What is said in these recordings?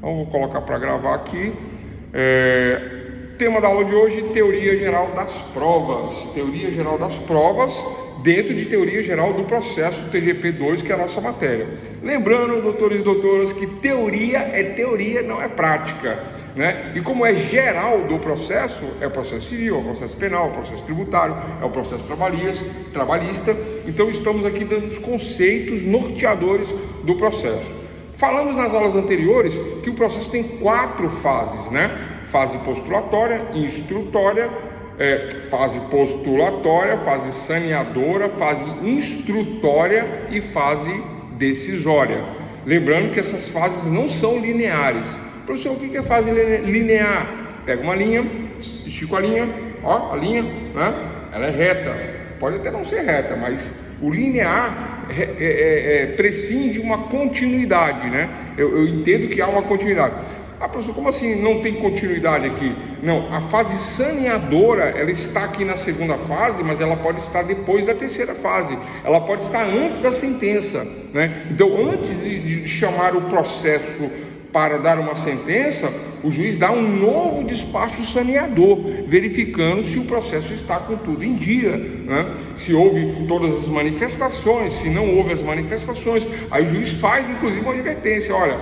Então vou colocar para gravar aqui. Tema da aula de hoje: teoria geral das provas. Teoria geral das provas dentro de teoria geral do processo TGP2, que é a nossa matéria. Lembrando, doutores e doutoras, que teoria é teoria, não é prática, né? E como é geral do processo, é o processo civil, é o processo penal, é o processo tributário, é o processo trabalhista. Então estamos aqui dando os conceitos norteadores do processo. Falamos nas aulas anteriores que o processo tem 4 fases, né? Fase postulatória, instrutória, fase postulatória, fase saneadora, fase instrutória e fase decisória. Lembrando que essas fases não são lineares. Professor, o que é fase linear? Pega uma linha, estica a linha, ó, a linha, né? Ela é reta, pode até não ser reta, mas o linear prescinde de uma continuidade, né? Eu entendo que há uma continuidade. Ah, professor, como assim não tem continuidade aqui? Não, a fase saneadora, ela está aqui na segunda fase, mas ela pode estar depois da terceira fase. Ela pode estar antes da sentença, né? Então, antes de chamar o processo para dar uma sentença, o juiz dá um novo despacho saneador, verificando se o processo está com tudo em dia, né? Se houve todas as manifestações, se não houve as manifestações, aí o juiz faz inclusive uma advertência: olha,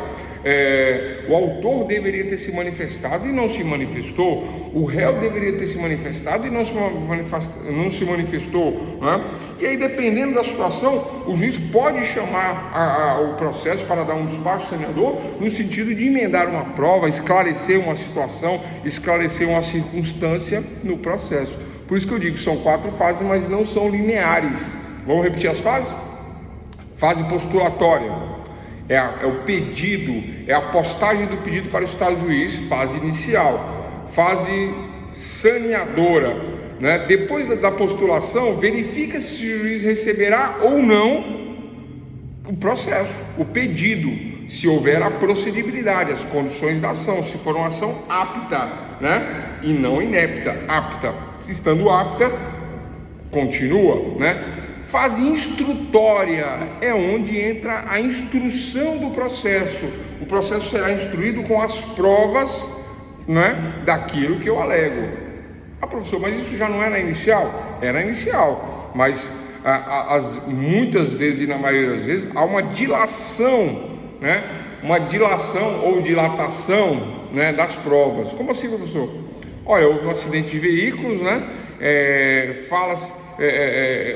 o autor deveria ter se manifestado e não se manifestou, o réu deveria ter se manifestado e não se manifestou, né? E aí, dependendo da situação, o juiz pode chamar o processo para dar um despacho saneador no sentido de emendar uma prova, esclarecer uma situação, esclarecer uma circunstância no processo. Por isso que eu digo que são 4 fases, mas não são lineares. Vamos repetir as fases? Fase postulatória é o pedido, é a postagem do pedido para o Estado juiz, fase inicial. Fase saneadora, né? Depois da postulação, verifica se o juiz receberá ou não o processo, o pedido, se houver a procedibilidade, as condições da ação, se for uma ação apta, né? E não inepta, apta. Estando apta, continua, né? Fase instrutória é onde entra a instrução do processo. O processo será instruído com as provas, né, daquilo que eu alego. Ah, professor, mas isso já não é na inicial? É na inicial, mas muitas vezes, e na maioria das vezes, há uma dilação, né? Uma dilação ou dilatação, né, das provas. Como assim, professor? Olha, houve um acidente de veículos, né?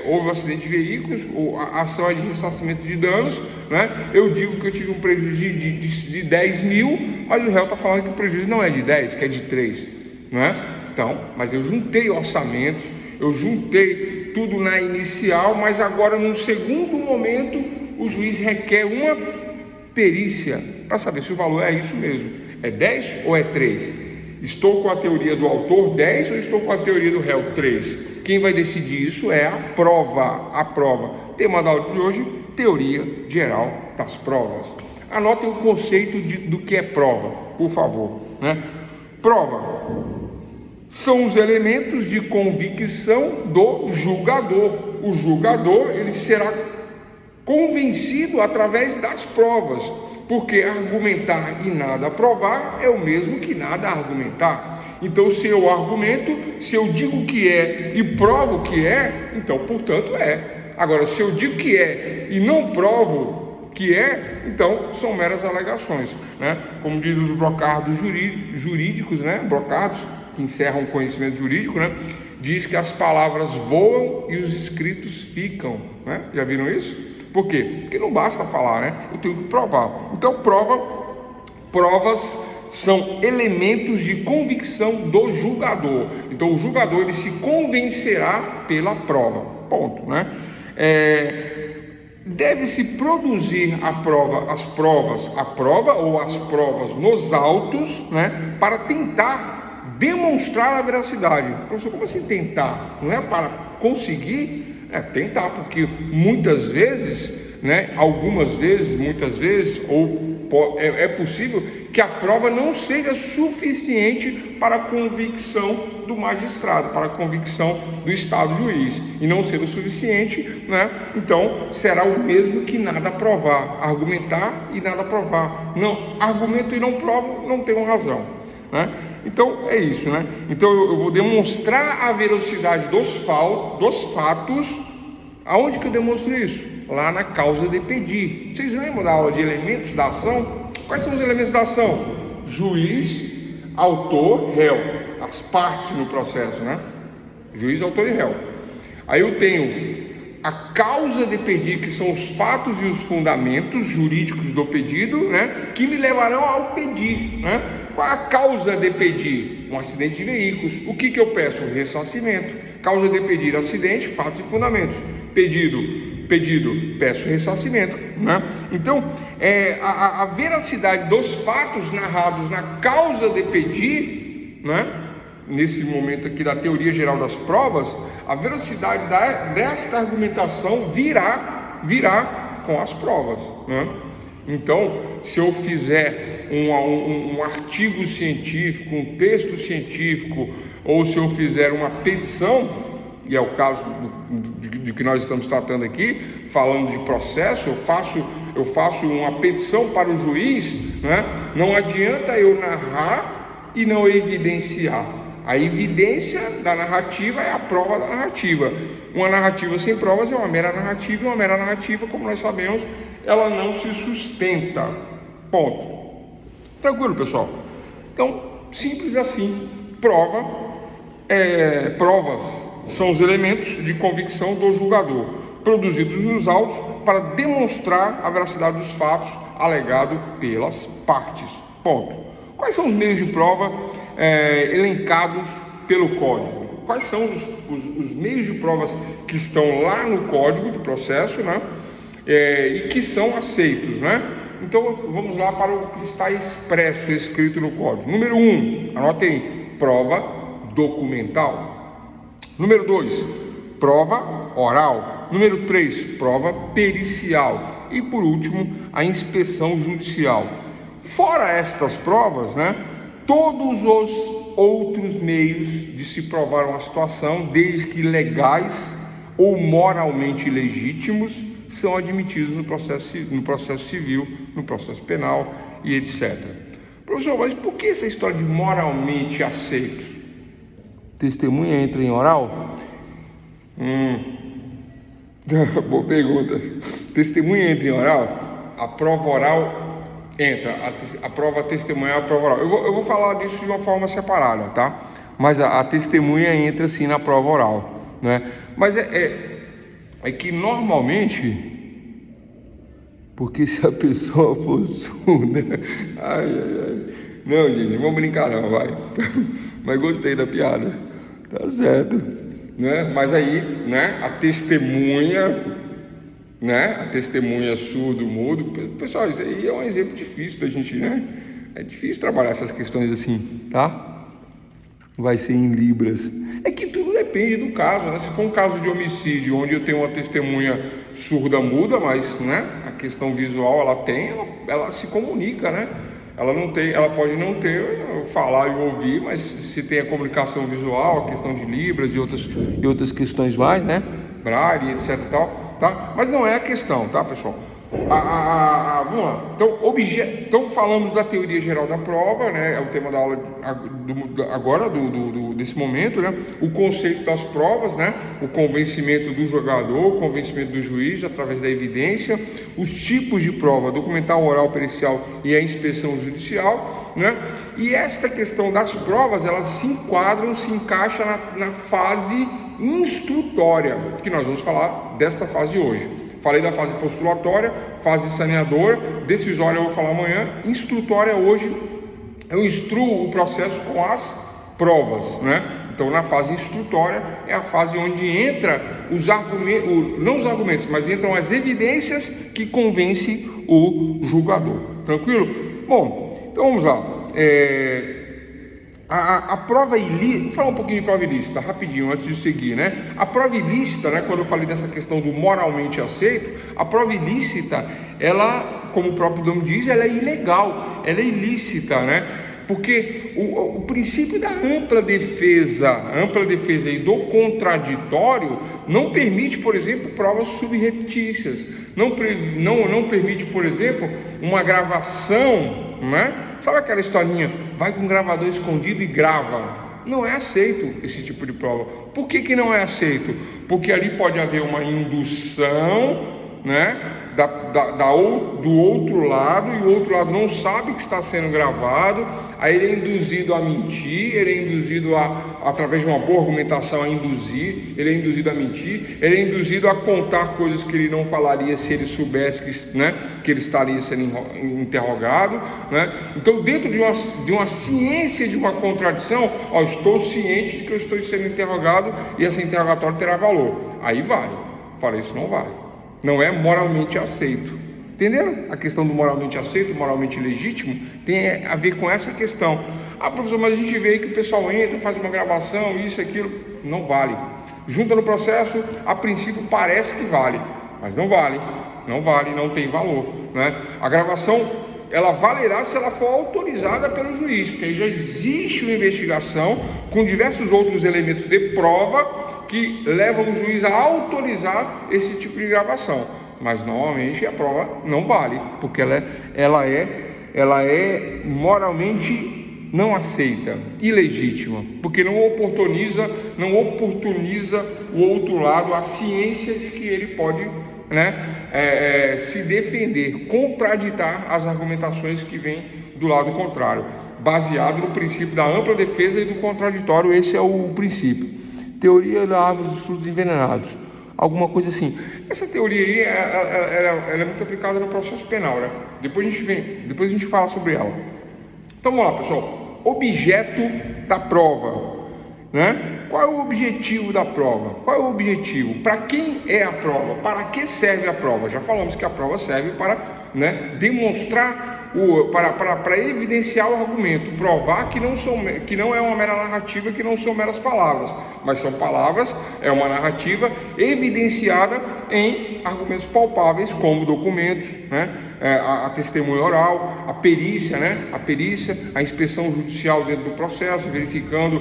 Houve um acidente de veículos, a ação é de ressarcimento de danos, né? Eu digo que eu tive um prejuízo de 10 mil, mas o réu está falando que o prejuízo não é de 10, que é de 3, né? Então, mas eu juntei orçamentos, eu juntei tudo na inicial, mas agora, num segundo momento, o juiz requer uma perícia para saber se o valor é isso mesmo, é 10 ou é 3? Estou com a teoria do autor 10 ou estou com a teoria do réu 3? Quem vai decidir isso é a prova. A prova. Tema da aula de hoje: teoria geral das provas. Anotem o conceito do que é prova, por favor, né? Prova são os elementos de convicção do julgador. O julgador, ele será convencido através das provas, porque argumentar e nada provar é o mesmo que nada argumentar. Então, se eu argumento, se eu digo que é e provo que é, então, portanto, é. Agora, se eu digo que é e não provo que é, então são meras alegações, né? Como diz os brocardos jurídicos, né? Brocardos que encerram o conhecimento jurídico, né? Diz que as palavras voam e os escritos ficam, né? Já viram isso? Por quê? Porque não basta falar, né? Eu tenho que provar. Então, provas são elementos de convicção do julgador. Então, o julgador, ele se convencerá pela prova. Ponto, né? Deve-se produzir a prova ou as provas nos autos, né? Para tentar demonstrar a veracidade. Professor, como assim tentar? Não é para conseguir? Tentar, porque muitas vezes, né, algumas vezes, muitas vezes, ou é possível que a prova não seja suficiente para a convicção do magistrado, para a convicção do Estado juiz, e não sendo suficiente, né? Então será o mesmo que nada provar, argumentar e nada provar. Não, argumento e não provo, não tenho razão, né? Então é isso, né? Então eu vou demonstrar a veracidade dos fatos. Aonde que eu demonstro isso? Lá na causa de pedir. Vocês lembram da aula de elementos da ação? Quais são os elementos da ação? Juiz, autor, réu. As partes no processo, né? Juiz, autor e réu. Aí eu tenho a causa de pedir, que são os fatos e os fundamentos jurídicos do pedido, né? Que me levarão ao pedir, né? Qual é a causa de pedir? Um acidente de veículos. O que eu peço? Ressarcimento. Causa de pedir, acidente, fatos e fundamentos. Pedido, peço ressarcimento, né? Então, a veracidade dos fatos narrados na causa de pedir, né? Nesse momento aqui da teoria geral das provas, a veracidade desta argumentação virá com as provas, né? Então, se eu fizer um artigo científico, um texto científico, ou se eu fizer uma petição, e é o caso de que nós estamos tratando aqui, falando de processo, eu faço uma petição para o juiz, né? Não adianta eu narrar e não evidenciar. A evidência da narrativa é a prova da narrativa. Uma narrativa sem provas é uma mera narrativa, e uma mera narrativa, como nós sabemos, ela não se sustenta. Ponto. Tranquilo, pessoal? Então, simples assim. Provas são os elementos de convicção do julgador, produzidos nos autos para demonstrar a veracidade dos fatos alegado pelas partes. Ponto. Quais são os meios de prova elencados pelo Código? Quais são os meios de provas que estão lá no Código de Processo, né? E que são aceitos, né? Então vamos lá para o que está expresso, escrito no Código. Número 1, anotem aí, prova documental. Número 2, prova oral. Número 3, prova pericial. E por último, a inspeção judicial. Fora estas provas, né, todos os outros meios de se provar uma situação, desde que legais ou moralmente legítimos, são admitidos no processo civil, no processo penal e etc. Professor, mas por que essa história de moralmente aceitos? Testemunha entra em oral? Boa pergunta. Testemunha entra em oral? A prova oral entra. A prova testemunhal, a prova oral. Eu vou falar disso de uma forma separada, tá? Mas a testemunha entra sim na prova oral, né? Mas é que normalmente, porque se a pessoa for surda, não, gente, vamos brincar não, vai. Mas gostei da piada, tá certo, né? Mas aí, né, a testemunha, né, a testemunha surdo, mudo, pessoal, isso aí é um exemplo difícil da gente, né? É difícil trabalhar essas questões assim, tá? Vai ser em libras. É que tudo depende do caso, né? Se for um caso de homicídio, onde eu tenho uma testemunha surda muda, mas, né, a questão visual ela se comunica, né? Ela pode não ter falar e ouvir, mas se tem a comunicação visual, a questão de libras e outras questões mais, né? Braille, etc e tal, tá? Mas não é a questão, tá, pessoal? Vamos lá. Então falamos da teoria geral da prova, né? É o tema da aula agora, desse momento, né? O conceito das provas, né? O convencimento do jogador, o convencimento do juiz através da evidência, os tipos de prova, documental, oral, pericial e a inspeção judicial, né? E esta questão das provas, elas se encaixam na fase instrutória, que nós vamos falar desta fase de hoje. Falei da fase postulatória, fase saneadora, decisória eu vou falar amanhã, instrutória hoje eu instruo o processo com as provas, né? Então na fase instrutória é a fase onde entra os argumentos, não os argumentos, mas entram as evidências que convencem o julgador. Tranquilo? Bom, então vamos lá. A prova ilícita, vou falar um pouquinho de prova ilícita, rapidinho, antes de seguir, né? A prova ilícita, né, quando eu falei dessa questão do moralmente aceito, a prova ilícita, ela como o próprio nome diz, ela é ilegal, ela é ilícita, né? Porque o princípio da ampla defesa e do contraditório não permite, por exemplo, provas subreptícias, não permite, por exemplo, uma gravação, né? Sabe aquela historinha, vai com um gravador escondido e grava? Não é aceito esse tipo de prova. Por que não é aceito? Porque ali pode haver uma indução, né, do outro lado, e o outro lado não sabe que está sendo gravado, aí ele é induzido a mentir, ele é induzido através de uma boa argumentação a induzir, ele é induzido a mentir, ele é induzido a contar coisas que ele não falaria se ele soubesse que ele estaria sendo interrogado, né? Então, dentro de uma ciência de uma contradição, estou ciente de que eu estou sendo interrogado e esse interrogatório terá valor, aí vale. Falei, isso não vale. Não é moralmente aceito. Entenderam? A questão do moralmente aceito, moralmente legítimo, tem a ver com essa questão. Professor, mas a gente vê aí que o pessoal entra, faz uma gravação, isso, aquilo. Não vale. Junta no processo, a princípio parece que vale, mas não vale. Não vale, não tem valor, né? A gravação, ela valerá se ela for autorizada pelo juiz, porque aí já existe uma investigação com diversos outros elementos de prova que levam o juiz a autorizar esse tipo de gravação. Mas normalmente a prova não vale, porque ela é moralmente não aceita, ilegítima, porque não oportuniza o outro lado, a ciência de que ele pode, se defender, contraditar as argumentações que vêm do lado contrário, baseado no princípio da ampla defesa e do contraditório. Esse é o princípio. Teoria da árvore dos frutos envenenados, alguma coisa assim. Essa teoria aí, ela é muito aplicada no processo penal, né? Depois a gente fala sobre ela. Então vamos lá, pessoal. Objeto da prova, né? Qual é o objetivo da prova? Qual é o objetivo? Para quem é a prova? Para que serve a prova? Já falamos que a prova serve para, demonstrar, para evidenciar o argumento, provar que não é uma mera narrativa, que não são meras palavras, mas são palavras, é uma narrativa evidenciada em argumentos palpáveis, como documentos, a testemunha oral, a perícia, a inspeção judicial dentro do processo, verificando,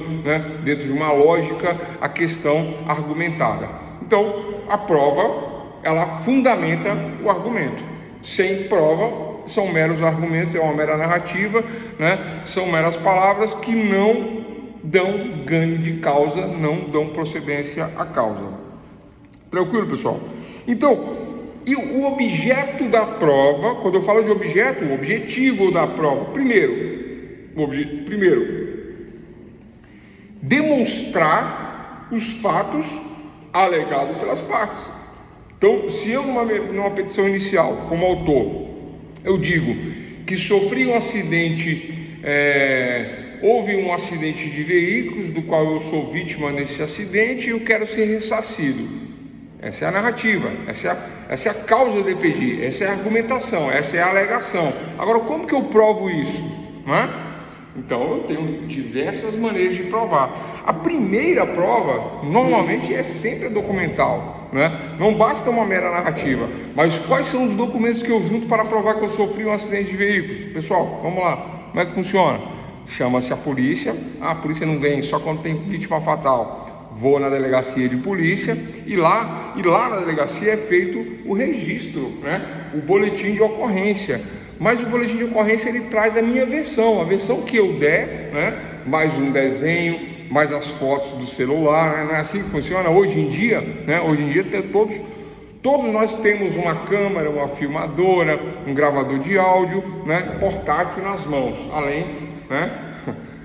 dentro de uma lógica, a questão argumentada. Então, a prova, ela fundamenta o argumento. Sem prova, são meros argumentos, é uma mera narrativa, são meras palavras que não dão ganho de causa, não dão procedência à causa. Tranquilo, pessoal? Então, e o objeto da prova, quando eu falo de objeto, o objetivo da prova, primeiro, demonstrar os fatos alegados pelas partes. Então, se eu numa petição inicial, como autor, eu digo que sofri um acidente, houve um acidente de veículos, do qual eu sou vítima nesse acidente e eu quero ser ressarcido. Essa é a narrativa, essa é a causa do EPD, essa é a argumentação, essa é a alegação. Agora, como que eu provo isso? Então, eu tenho diversas maneiras de provar. A primeira prova, normalmente, é sempre documental, Não basta uma mera narrativa. Mas quais são os documentos que eu junto para provar que eu sofri um acidente de veículos? Pessoal, vamos lá. Como é que funciona? Chama-se a polícia. A polícia não vem só quando tem vítima fatal. Vou na delegacia de polícia e lá na delegacia é feito o registro, o boletim de ocorrência. Mas o boletim de ocorrência, ele traz a minha versão, a versão que eu der, mais um desenho, mais as fotos do celular, não é assim que funciona hoje em dia, Hoje em dia todos nós temos uma câmera, uma filmadora, um gravador de áudio, portátil nas mãos,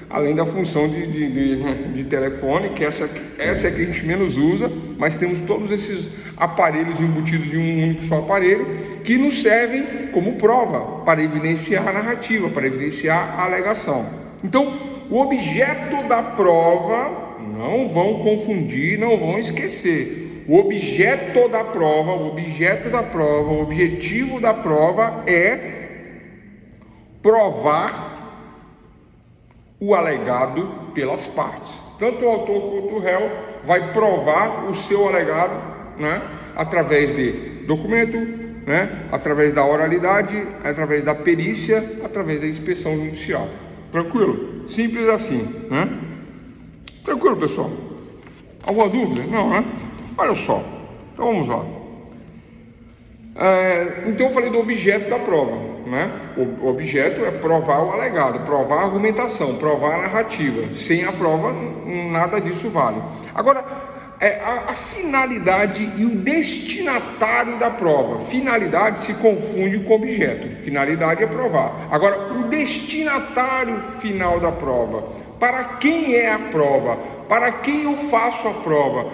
além da função de telefone, que essa é que a gente menos usa, mas temos todos esses aparelhos embutidos em um único só aparelho, que nos servem como prova, para evidenciar a narrativa, para evidenciar a alegação. Então, o objeto da prova, não vão confundir, não vão esquecer, o objeto da prova, o objetivo da prova é provar o alegado pelas partes. Tanto o autor quanto o réu vai provar o seu alegado, através de documento, né? Através da oralidade, através da perícia, através da inspeção judicial. Tranquilo? Simples assim, né? Tranquilo, pessoal? Alguma dúvida? Não, né? Olha só, então vamos lá. Então eu falei do objeto da prova, né? O objeto é provar o alegado, provar a argumentação, provar a narrativa. Sem a prova, nada disso vale. Agora, a finalidade e o destinatário da prova. Finalidade se confunde com objeto. Finalidade é provar. Agora, o destinatário final da prova. Para quem é a prova? Para quem eu faço a prova?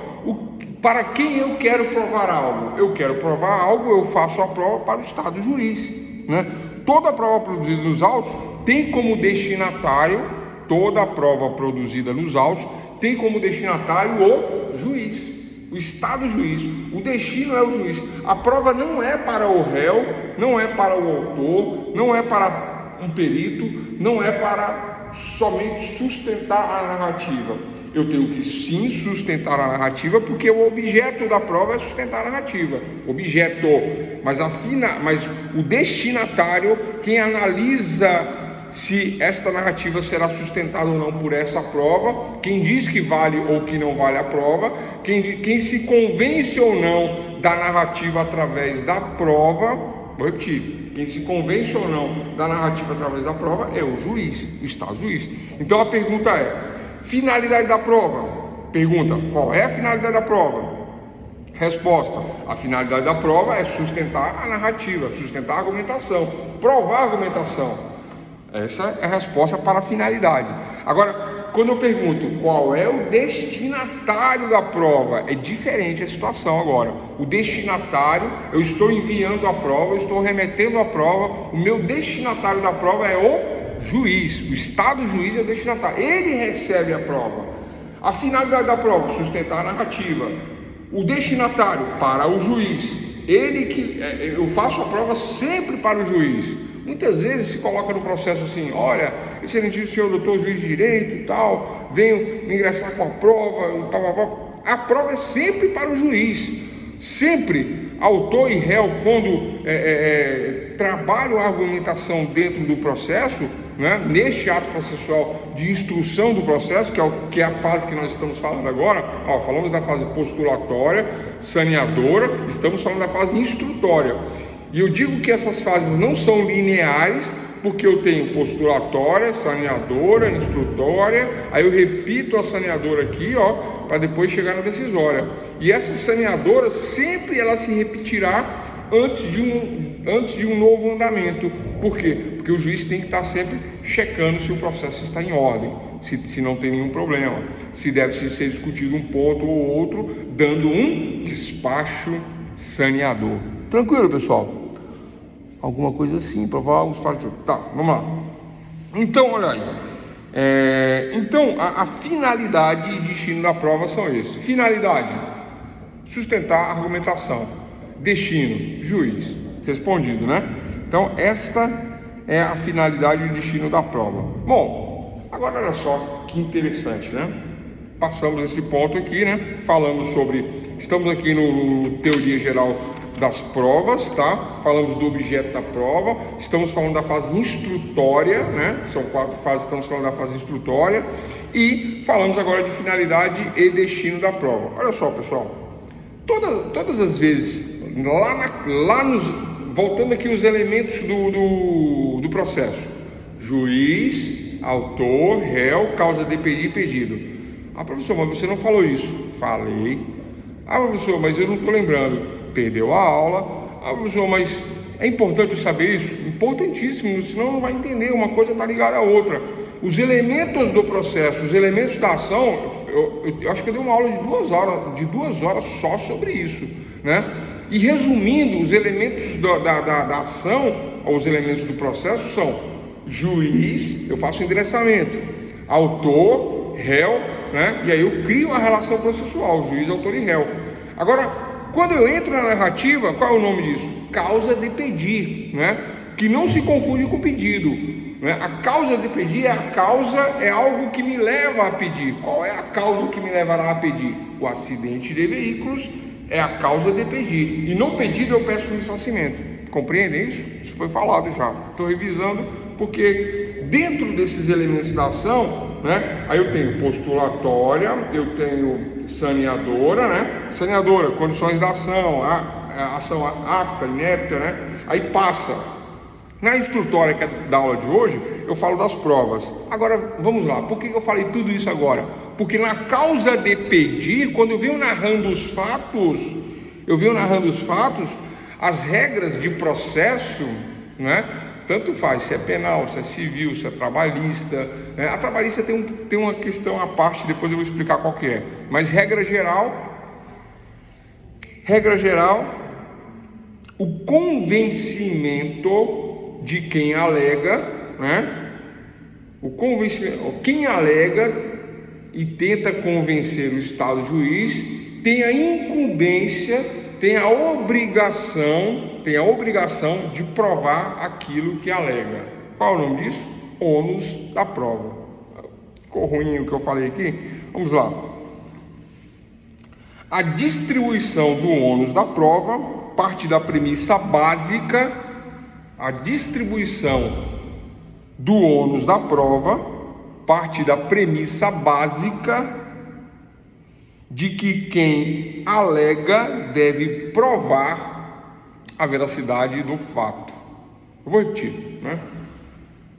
Para quem eu quero provar algo? Eu quero provar algo, eu faço a prova para o Estado juiz, né? Toda prova produzida nos autos tem como destinatário, toda prova produzida nos autos tem como destinatário o juiz, o Estado juiz. O destino é o juiz. A prova não é para o réu, não é para o autor, não é para um perito, não é para somente sustentar a narrativa. Eu tenho que sim sustentar a narrativa, porque o objeto da prova é sustentar a narrativa. Objeto, mas o destinatário, quem analisa se esta narrativa será sustentada ou não por essa prova, quem diz que vale ou que não vale a prova, quem se convence ou não da narrativa através da prova, vou repetir, quem se convence ou não da narrativa através da prova é o juiz, o Estado juiz. Então a pergunta é: finalidade da prova? Pergunta: qual é a finalidade da prova? Resposta: a finalidade da prova é sustentar a narrativa, sustentar a argumentação, provar a argumentação. Essa é a resposta para a finalidade. Agora, quando eu pergunto qual é o destinatário da prova, é diferente a situação agora. O destinatário, eu estou enviando a prova, eu estou remetendo a prova, o meu destinatário da prova é o juiz, o Estado juiz é o destinatário, ele recebe a prova. A finalidade da prova, sustentar a narrativa. O destinatário, para o juiz, eu faço a prova sempre para o juiz. Muitas vezes se coloca no processo assim: olha, excelentíssimo senhor doutor juiz de direito e tal, venho ingressar com a prova e tal. A prova é sempre para o juiz, sempre. Autor e réu, quando trabalham a argumentação dentro do processo, né, neste ato processual de instrução do processo, que é a fase que nós estamos falando agora. Falamos da fase postulatória, saneadora, estamos falando da fase instrutória. E eu digo que essas fases não são lineares, porque eu tenho postulatória, saneadora, instrutória, aí eu repito a saneadora aqui, para depois chegar na decisória. E essa saneadora sempre ela se repetirá antes de um novo andamento. Por quê? Porque o juiz tem que estar sempre checando se o processo está em ordem, se não tem nenhum problema, se deve ser discutido um ponto ou outro, dando um despacho saneador. Tranquilo, pessoal? Alguma coisa assim, provar os fatos. Tá, vamos lá. Então, olha aí. Então, a finalidade e destino da prova são esses. Finalidade: sustentar a argumentação. Destino: juiz. Respondido, né? Então, esta é a finalidade e destino da prova. Bom, agora olha só que interessante, né? Passamos esse ponto aqui, né? Falamos sobre... Estamos aqui no Teoria Geral das Provas, tá? Falamos do objeto da prova, estamos falando da fase instrutória, né? São 4 fases, estamos falando da fase instrutória, e falamos agora de finalidade e destino da prova. Olha só, pessoal, todas as vezes, voltando aqui os elementos do processo: juiz, autor, réu, causa de pedir e pedido. Professor, mas você não falou isso. Falei. Professor, mas eu não estou lembrando. Perdeu a aula. Professor, mas é importante saber isso? Importantíssimo, senão não vai entender, uma coisa está ligada à outra. Os elementos do processo, os elementos da ação, eu acho que eu dei uma aula de 2 horas só sobre isso, né? E resumindo, os elementos da ação, ou os elementos do processo são: juiz, eu faço endereçamento, autor, réu, né? E aí eu crio a relação processual, juiz, autor e réu. Agora, quando eu entro na narrativa, qual é o nome disso? Causa de pedir, né? Que não se confunde com pedido, né? A causa de pedir é algo que me leva a pedir. Qual é a causa que me levará a pedir? O acidente de veículos é a causa de pedir. E no pedido eu peço ressarcimento. Compreendem isso? Isso foi falado já. Estou revisando porque dentro desses elementos da ação, né, aí eu tenho postulatória, eu tenho saneadora, né? Saneadora, condições da ação, a ação apta, inepta, né? Aí passa. Na instrutória que é da aula de hoje, eu falo das provas. Agora, vamos lá. Por que eu falei tudo isso agora? Porque na causa de pedir, quando eu venho narrando os fatos, as regras de processo, né? Tanto faz se é penal, se é civil, se é trabalhista, né? A trabalhista tem uma questão à parte, depois eu vou explicar qual que é. Mas regra geral, o convencimento de quem alega, né? Quem alega e tenta convencer o Estado juiz tem a incumbência, tem a obrigação de provar aquilo que alega. Qual é o nome disso? Ônus da prova. Ficou ruim o que eu falei aqui? Vamos lá. A distribuição do ônus da prova parte da premissa básica. A distribuição do ônus da prova parte da premissa básica de que quem alega deve provar a veracidade do fato. Eu vou repetir, né?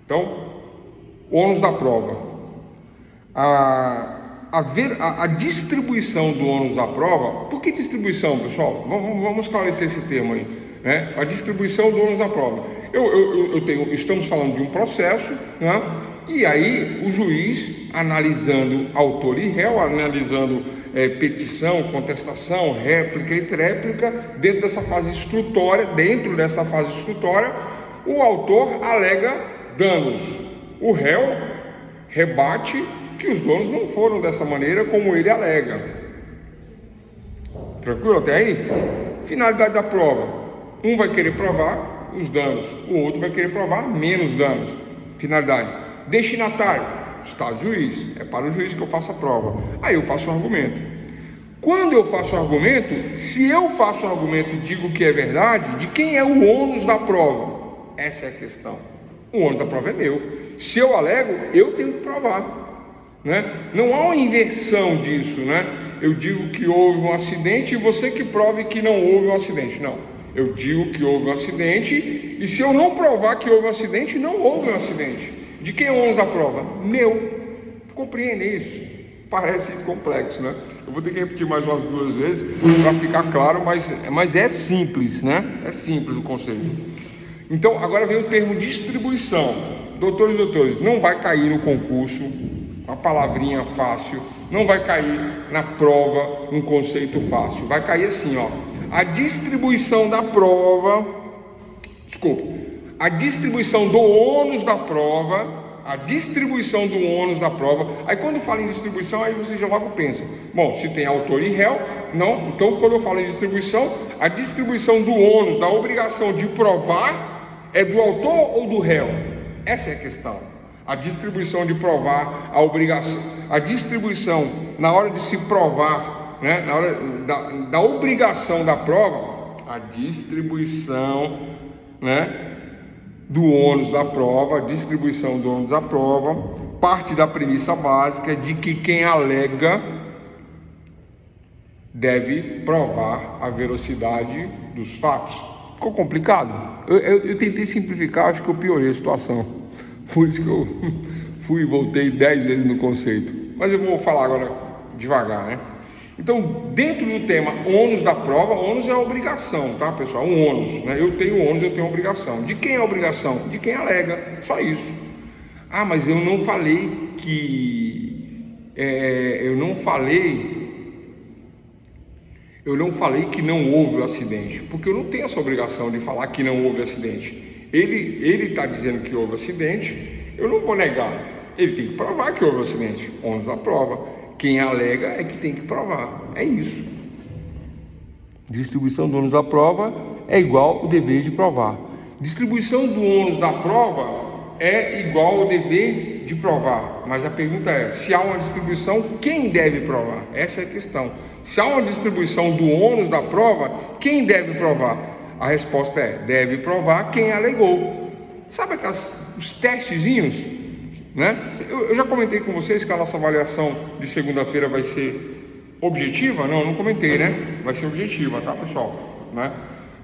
Então, ônus da prova. A distribuição do ônus da prova. Por que distribuição, pessoal? Vamos esclarecer esse termo aí. Né? A distribuição do ônus da prova. Estamos falando de um processo, né? E aí o juiz, analisando autor e réu, analisando petição, contestação, réplica e tréplica, dentro dessa fase instrutória, o autor alega danos. O réu rebate que os donos não foram dessa maneira como ele alega. Tranquilo até aí? Finalidade da prova. Um vai querer provar os danos, o outro vai querer provar menos danos. Finalidade. Destinatário, Estado juiz, é para o juiz que eu faço a prova. Aí eu faço um argumento. Quando eu faço o argumento, se eu faço o argumento e digo que é verdade, de quem é o ônus da prova? Essa é a questão. O ônus da prova é meu. Se eu alego, eu tenho que provar, né? Não há uma inversão disso, né? Eu digo que houve um acidente e você que prove que não houve um acidente. Não. Eu digo que houve um acidente, e se eu não provar que houve um acidente, não houve um acidente. De quem é o ônus da prova? Meu. Compreende isso? Parece complexo, né? Eu vou ter que repetir mais umas 2 vezes para ficar claro, mas é simples, né? É simples o conceito. Então, agora vem o termo distribuição. Doutores e doutores, não vai cair no concurso uma palavrinha fácil, não vai cair na prova um conceito fácil. Vai cair assim, ó. A distribuição da prova, a distribuição do ônus da prova, aí quando fala em distribuição, aí você já logo pensa, bom, se tem autor e réu, não, então quando eu falo em distribuição, a distribuição do ônus, da obrigação de provar, é do autor ou do réu? Essa é a questão. A distribuição de provar, a obrigação, a distribuição na hora de se provar, né, na hora da obrigação da prova, a distribuição, né, do ônus da prova, a distribuição do ônus da prova, parte da premissa básica de que quem alega deve provar a veracidade dos fatos. Ficou complicado? Eu tentei simplificar, acho que eu piorei a situação. Por isso que eu fui e voltei 10 vezes no conceito. Mas eu vou falar agora devagar, né? Então, dentro do tema ônus da prova, ônus é a obrigação, tá, pessoal? Um ônus, né? Eu tenho ônus, eu tenho obrigação. De quem é a obrigação? De quem alega, só isso. Ah, mas eu não falei que... eu não falei que não houve o acidente, porque eu não tenho essa obrigação de falar que não houve acidente. Ele está dizendo que houve acidente, eu não vou negar. Ele tem que provar que houve um acidente. Ônus da prova. Quem alega é que tem que provar. É isso. Distribuição do ônus da prova é igual o dever de provar. Distribuição do ônus da prova é igual ao dever de provar. Mas a pergunta é, se há uma distribuição, quem deve provar? Essa é a questão. Se há uma distribuição do ônus da prova, quem deve provar? A resposta é, deve provar quem alegou. Sabe os testezinhos? Né? Eu já comentei com vocês que a nossa avaliação de segunda-feira vai ser objetiva? Não comentei, né? Vai ser objetiva, tá, pessoal? Né?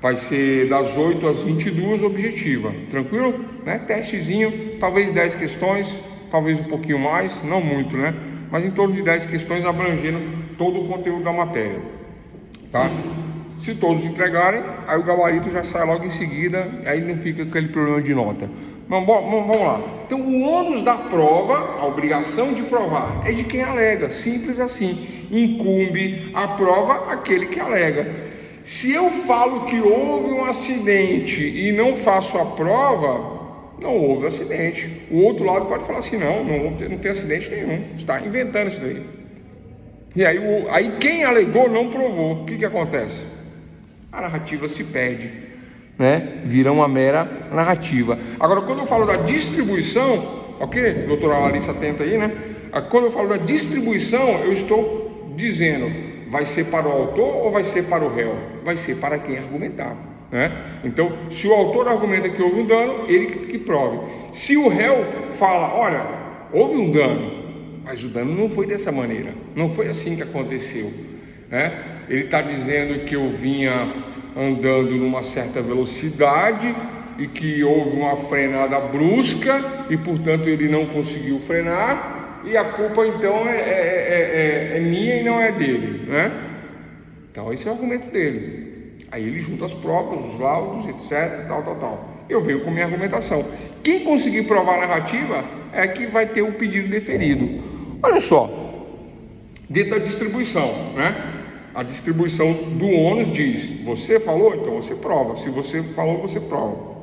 Vai ser das 8 às 22, objetiva. Tranquilo? Né? Testezinho, talvez 10 questões, talvez um pouquinho mais, não muito, né? Mas em torno de 10 questões abrangendo todo o conteúdo da matéria. Tá? Se todos entregarem, aí o gabarito já sai logo em seguida, aí não fica aquele problema de nota. Vamos lá. Então, o ônus da prova, a obrigação de provar, é de quem alega, simples assim. Incumbe a prova aquele que alega. Se eu falo que houve um acidente e não faço a prova, não houve acidente. O outro lado pode falar assim, não tem acidente nenhum, está inventando isso daí. E aí quem alegou não provou. O que acontece? A narrativa se perde, né? Vira uma mera narrativa. Agora, quando eu falo da distribuição, ok? Doutora Larissa, atenta aí, né? Quando eu falo da distribuição, eu estou dizendo, vai ser para o autor ou vai ser para o réu? Vai ser para quem argumentar, né? Então, se o autor argumenta que houve um dano, ele que prove. Se o réu fala, olha, houve um dano, mas o dano não foi dessa maneira, não foi assim que aconteceu, né? Ele está dizendo que eu vinha andando numa certa velocidade e que houve uma frenada brusca e, portanto, ele não conseguiu frenar e a culpa, então, é minha e não é dele, né? Então, esse é o argumento dele. Aí ele junta as provas, os laudos, etc, tal. Eu venho com minha argumentação. Quem conseguir provar a narrativa é que vai ter o pedido deferido. Olha só, dentro da distribuição, né? A distribuição do ônus diz, você falou, então você prova. Se você falou, você prova.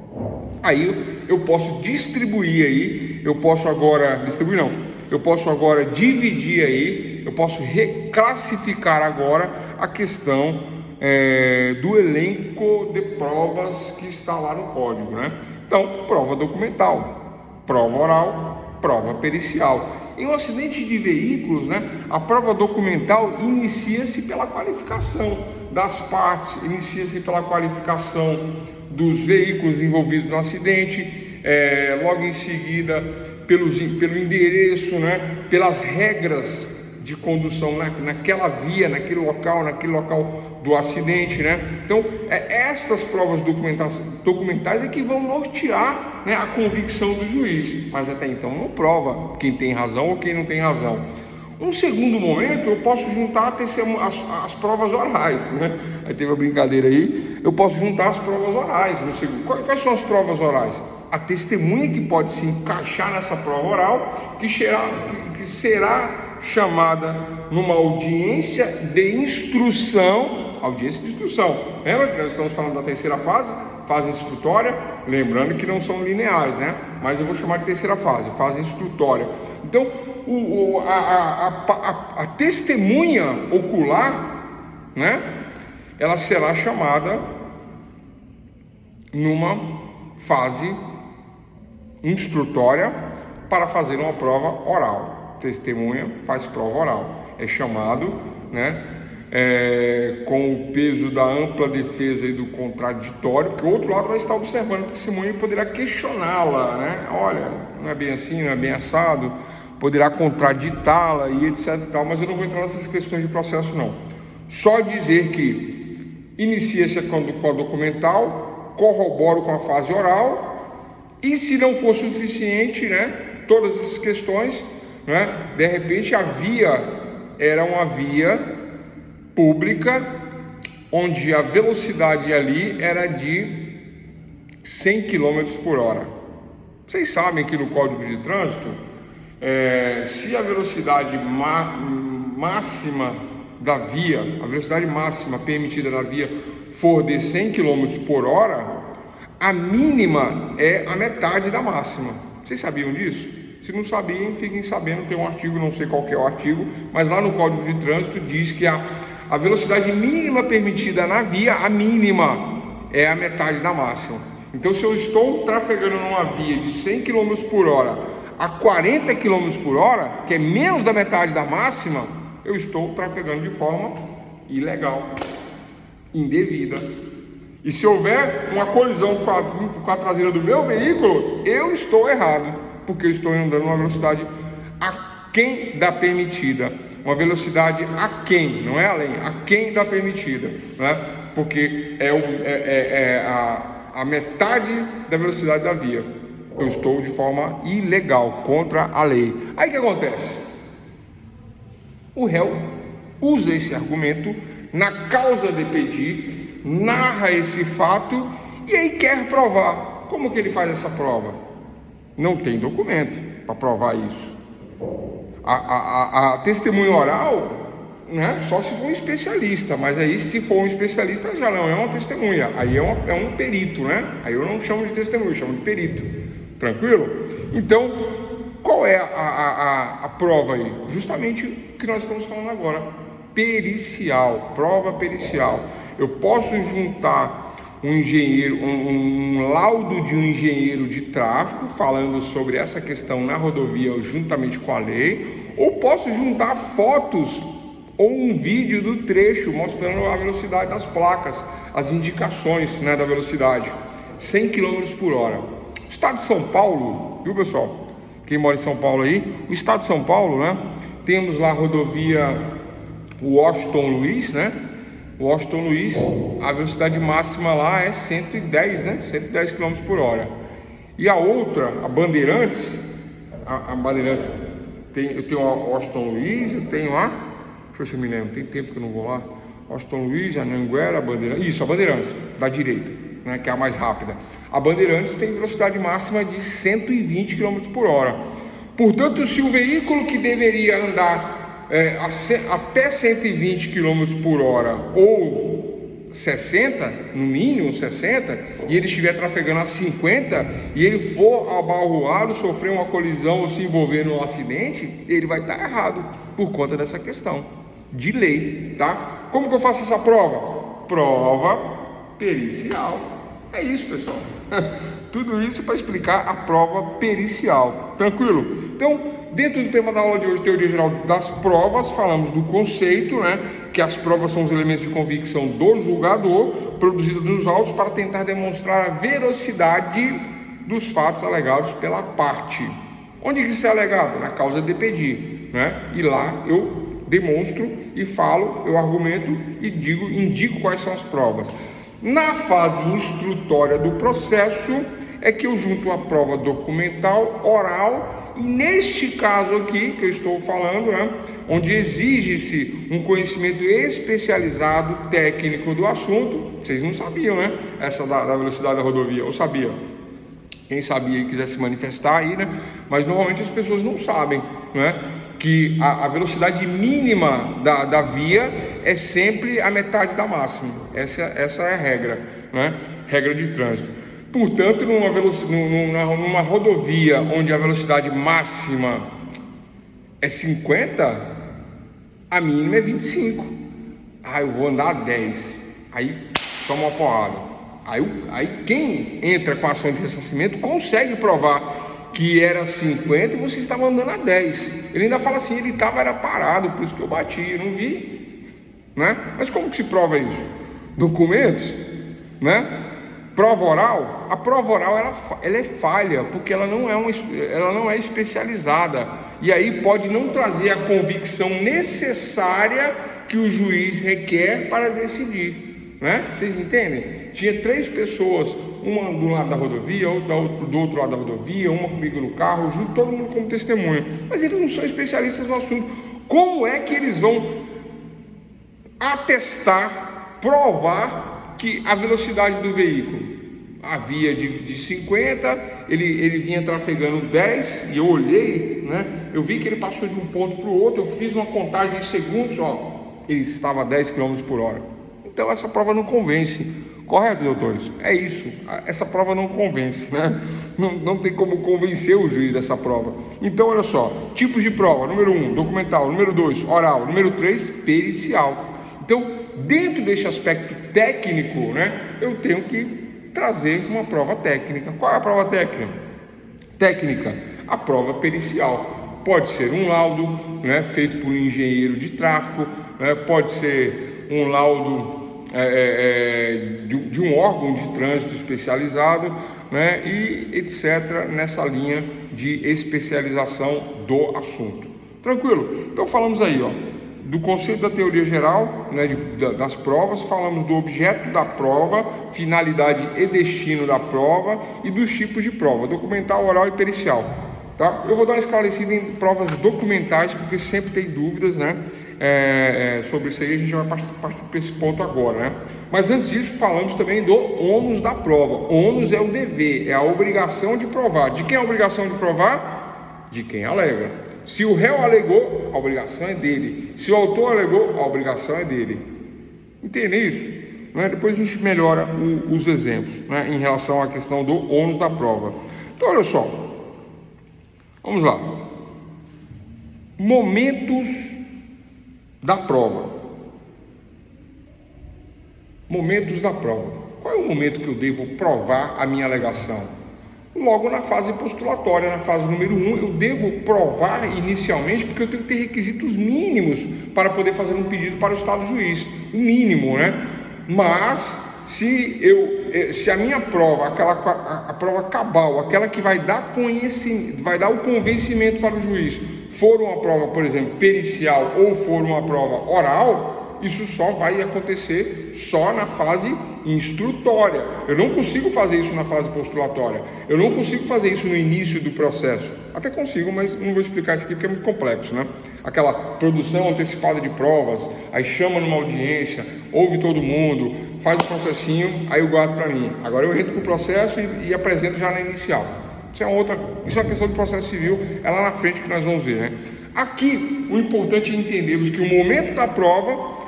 Aí eu posso distribuir aí, eu posso agora dividir aí, eu posso reclassificar agora a questão do elenco de provas que está lá no código, né? Então, prova documental, prova oral, prova pericial. Em um acidente de veículos, né, a prova documental inicia-se pela qualificação das partes, inicia-se pela qualificação dos veículos envolvidos no acidente, logo em seguida pelo endereço, né, pelas regras de condução naquela via, naquele local do acidente, né? Então, estas provas documentais é que vão nortear, né, a convicção do juiz, mas até então não prova quem tem razão ou quem não tem razão. Um segundo momento, eu posso juntar as provas orais, né? Aí teve uma brincadeira aí, eu posso juntar as provas orais. Quais são as provas orais? A testemunha que pode se encaixar nessa prova oral, que será chamada numa audiência de instrução. Lembra que nós estamos falando da terceira fase instrutória, lembrando que não são lineares, né? Mas eu vou chamar de terceira fase instrutória. Então, a testemunha ocular, né? Ela será chamada numa fase instrutória para fazer uma prova oral. Testemunha faz prova oral, é chamado, né, com o peso da ampla defesa e do contraditório, porque o outro lado vai estar observando a testemunha e poderá questioná-la, né? Olha, não é bem assim, não é bem assado, poderá contraditá-la e etc e tal, mas eu não vou entrar nessas questões de processo não. Só dizer que inicia-se com a documental, corroboro com a fase oral, e se não for suficiente, né, todas essas questões, né, de repente a via era uma via pública, onde a velocidade ali era de 100 km por hora. Vocês sabem que no Código de Trânsito, se a velocidade máxima da via, a velocidade máxima permitida na via for de 100 km por hora, a mínima é a metade da máxima. Vocês sabiam disso? Se não sabiam, fiquem sabendo, tem um artigo, não sei qual que é o artigo, mas lá no Código de Trânsito diz que a velocidade mínima permitida na via, a mínima, é a metade da máxima. Então, se eu estou trafegando numa via de 100 km por hora a 40 km por hora, que é menos da metade da máxima, eu estou trafegando de forma ilegal, indevida. E se houver uma colisão com a traseira do meu veículo, eu estou errado, porque eu estou andando numa velocidade aquém da permitida, uma velocidade aquém, não é além, aquém da permitida, né? Porque é a metade da velocidade da via. Eu estou de forma ilegal, contra a lei. Aí o que acontece? O réu usa esse argumento na causa de pedir, narra esse fato e aí quer provar. Como que ele faz essa prova? Não tem documento para provar isso. A testemunha oral, né, só se for um especialista, mas aí se for um especialista já não é uma testemunha, aí é um perito, né? Aí eu não chamo de testemunha, eu chamo de perito. Tranquilo? Então, qual é a prova aí? Justamente o que nós estamos falando agora. Pericial, prova pericial. Eu posso juntar um engenheiro, um laudo de um engenheiro de tráfego falando sobre essa questão na rodovia juntamente com a lei, ou posso juntar fotos ou um vídeo do trecho mostrando a velocidade das placas, as indicações, né, da velocidade, 100 km por hora. O estado de São Paulo, viu pessoal? Quem mora em São Paulo aí, o estado de São Paulo, né? Temos lá a rodovia Washington Luiz, né? Washington Luiz, a velocidade máxima lá é 110, né? 110 km por hora. E a outra, a Bandeirantes, a Bandeirantes, eu tenho a Washington Luiz, eu tenho a, deixa eu ver se eu me lembro, tem tempo que eu não vou lá. Washington Luiz, Anhanguera, a Bandeirantes, isso, a Bandeirantes, da direita, né, que é a mais rápida. A Bandeirantes tem velocidade máxima de 120 km por hora. Portanto, se o veículo que deveria andar até 120 km por hora ou 60, no mínimo 60, e ele estiver trafegando a 50 e ele for abalroado, sofrer uma colisão ou se envolver num acidente, ele vai estar errado por conta dessa questão de lei, tá? Como que eu faço essa prova? Prova pericial. É isso, pessoal. Tudo isso para explicar a prova pericial. Tranquilo? Então, dentro do tema da aula de hoje, teoria geral das provas, falamos do conceito, né? Que as provas são os elementos de convicção do julgador, produzidos nos autos para tentar demonstrar a veracidade dos fatos alegados pela parte. Onde que isso é alegado? Na causa de pedir, né? E lá eu demonstro e falo, eu argumento e indico quais são as provas. Na fase instrutória do processo é que eu junto a prova documental, oral, e neste caso aqui que eu estou falando, né, onde exige-se um conhecimento especializado, técnico do assunto. Vocês não sabiam, né? Essa da velocidade da rodovia, ou sabia? Quem sabia e quiser se manifestar aí, né? Mas normalmente as pessoas não sabem, né? Que a velocidade mínima da via é sempre a metade da máxima. Essa é a regra, né? Regra de trânsito. Portanto, numa rodovia onde a velocidade máxima é 50, a mínima é 25. Eu vou andar a 10. Aí toma uma porrada. Aí quem entra com a ação de ressarcimento consegue provar que era 50 e você estava andando a 10. Ele ainda fala assim, ele era parado, por isso que eu bati, eu não vi, né? Mas como que se prova isso? Documentos, né? Prova oral, a prova oral ela é falha, porque ela não é especializada, e aí pode não trazer a convicção necessária que o juiz requer para decidir, né? Vocês entendem? Tinha 3 pessoas, uma do lado da rodovia, outra do outro lado da rodovia, uma comigo no carro, junto todo mundo como testemunha, mas eles não são especialistas no assunto. Como é que eles vão atestar, provar que a velocidade do veículo, a via de 50, ele vinha trafegando 10, e eu olhei, né? Eu vi que ele passou de um ponto para o outro, eu fiz uma contagem de segundos, ele estava a 10 km por hora. Então essa prova não convence, correto, doutores? É isso, essa prova não convence, né? Não tem como convencer o juiz dessa prova. Então olha só, tipos de prova: número 1, documental; número 2, oral; número 3, pericial. Então, dentro desse aspecto técnico, né, eu tenho que trazer uma prova técnica. Qual é a prova técnica? A prova pericial. Pode ser um laudo, né, feito por um engenheiro de tráfego, né, pode ser um laudo de um órgão de trânsito especializado, né, e etc. nessa linha de especialização do assunto. Tranquilo? Então falamos aí, ó, do conceito da teoria geral, né, das provas, falamos do objeto da prova, finalidade e destino da prova e dos tipos de prova, documental, oral e pericial. Tá? Eu vou dar uma esclarecida em provas documentais, porque sempre tem dúvidas, né, sobre isso aí. A gente vai partir para esse ponto agora, né? Mas antes disso, falamos também do ônus da prova. Ônus é o dever, é a obrigação de provar. De quem é a obrigação de provar? De quem alega. Se o réu alegou, a obrigação é dele. Se o autor alegou, a obrigação é dele. Entende isso? Né? Depois a gente melhora os exemplos, né, em relação à questão do ônus da prova. Então, olha só. Vamos lá. Momentos da prova. Momentos da prova. Qual é o momento que eu devo provar a minha alegação? Logo na fase postulatória, na fase número 1, eu devo provar inicialmente, porque eu tenho que ter requisitos mínimos para poder fazer um pedido para o Estado juiz. O mínimo, né? Mas se a minha prova, a prova cabal, aquela que vai dar conhecimento, vai dar o convencimento para o juiz, for uma prova, por exemplo, pericial, ou for uma prova oral, isso só vai acontecer só na fase instrutória. Eu não consigo fazer isso na fase postulatória. Eu não consigo fazer isso no início do processo. Até consigo, mas não vou explicar isso aqui porque é muito complexo, né? Aquela produção antecipada de provas, aí chama numa audiência, ouve todo mundo, faz o processinho, aí eu guardo para mim. Agora eu entro com o processo e apresento já na inicial. Isso é uma questão de processo civil, é lá na frente que nós vamos ver, né? Aqui, o importante é entendermos que o momento da prova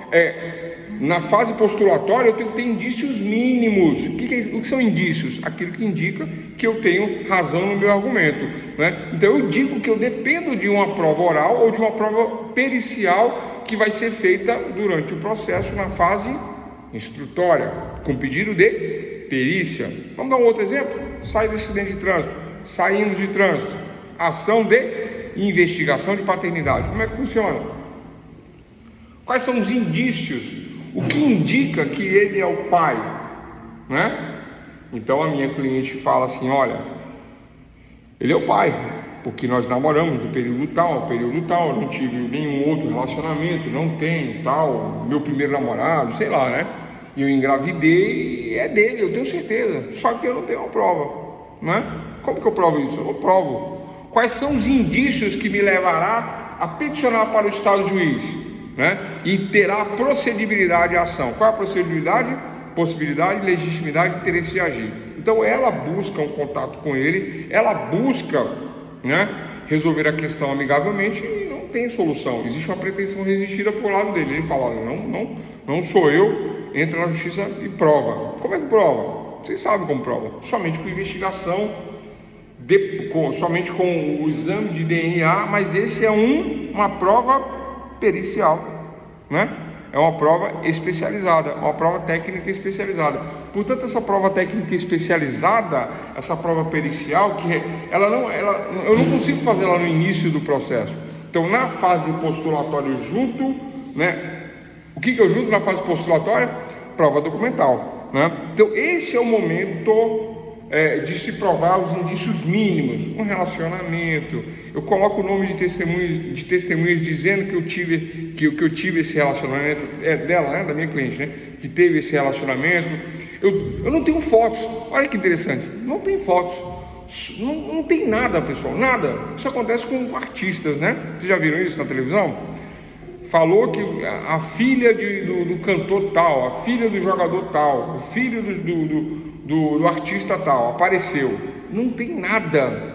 na fase postulatória, eu tenho que ter indícios mínimos. O que são indícios? Aquilo que indica que eu tenho razão no meu argumento, né? Então eu digo que eu dependo de uma prova oral ou de uma prova pericial que vai ser feita durante o processo na fase instrutória, com pedido de perícia. Vamos dar um outro exemplo? Sai do acidente de trânsito, saímos de trânsito, ação de investigação de paternidade. Como é que funciona? Quais são os indícios? O que indica que ele é o pai, né? Então a minha cliente fala assim: olha, ele é o pai, porque nós namoramos do período tal ao período tal, eu não tive nenhum outro relacionamento, não tem tal, meu primeiro namorado, sei lá, né? E eu engravidei e é dele, eu tenho certeza, só que eu não tenho uma prova, né? Como que eu provo isso? Eu não provo. Quais são os indícios que me levará a peticionar para o Estado juiz, né? E terá procedibilidade à ação? Qual é a procedibilidade? Possibilidade, legitimidade, interesse de agir. Então ela busca um contato com ele, ela busca, né, resolver a questão amigavelmente e não tem solução. Existe uma pretensão resistida por lado dele. Ele fala: olha, não sou eu. Entra na justiça e prova. Como é que prova? Vocês sabem como prova. Somente com investigação, somente com o exame de DNA, mas esse é uma prova pericial, né? É uma prova especializada, uma prova técnica especializada. Portanto, essa prova técnica especializada, essa prova pericial, eu não consigo fazer ela no início do processo. Então, na fase postulatória, eu junto, né? O que eu junto na fase postulatória? Prova documental, né? Então, esse é o momento de se provar os indícios mínimos. Um relacionamento, eu coloco o nome de testemunhas dizendo que eu tive esse relacionamento, dela, né? Da minha cliente, né? Que teve esse relacionamento. Eu não tenho fotos. Olha que interessante, não tem fotos. Não tem nada, pessoal, nada. Isso acontece com artistas, né? Vocês já viram isso na televisão? Falou que a filha do cantor tal, a filha do jogador tal, o filho do artista tal apareceu. Não tem nada.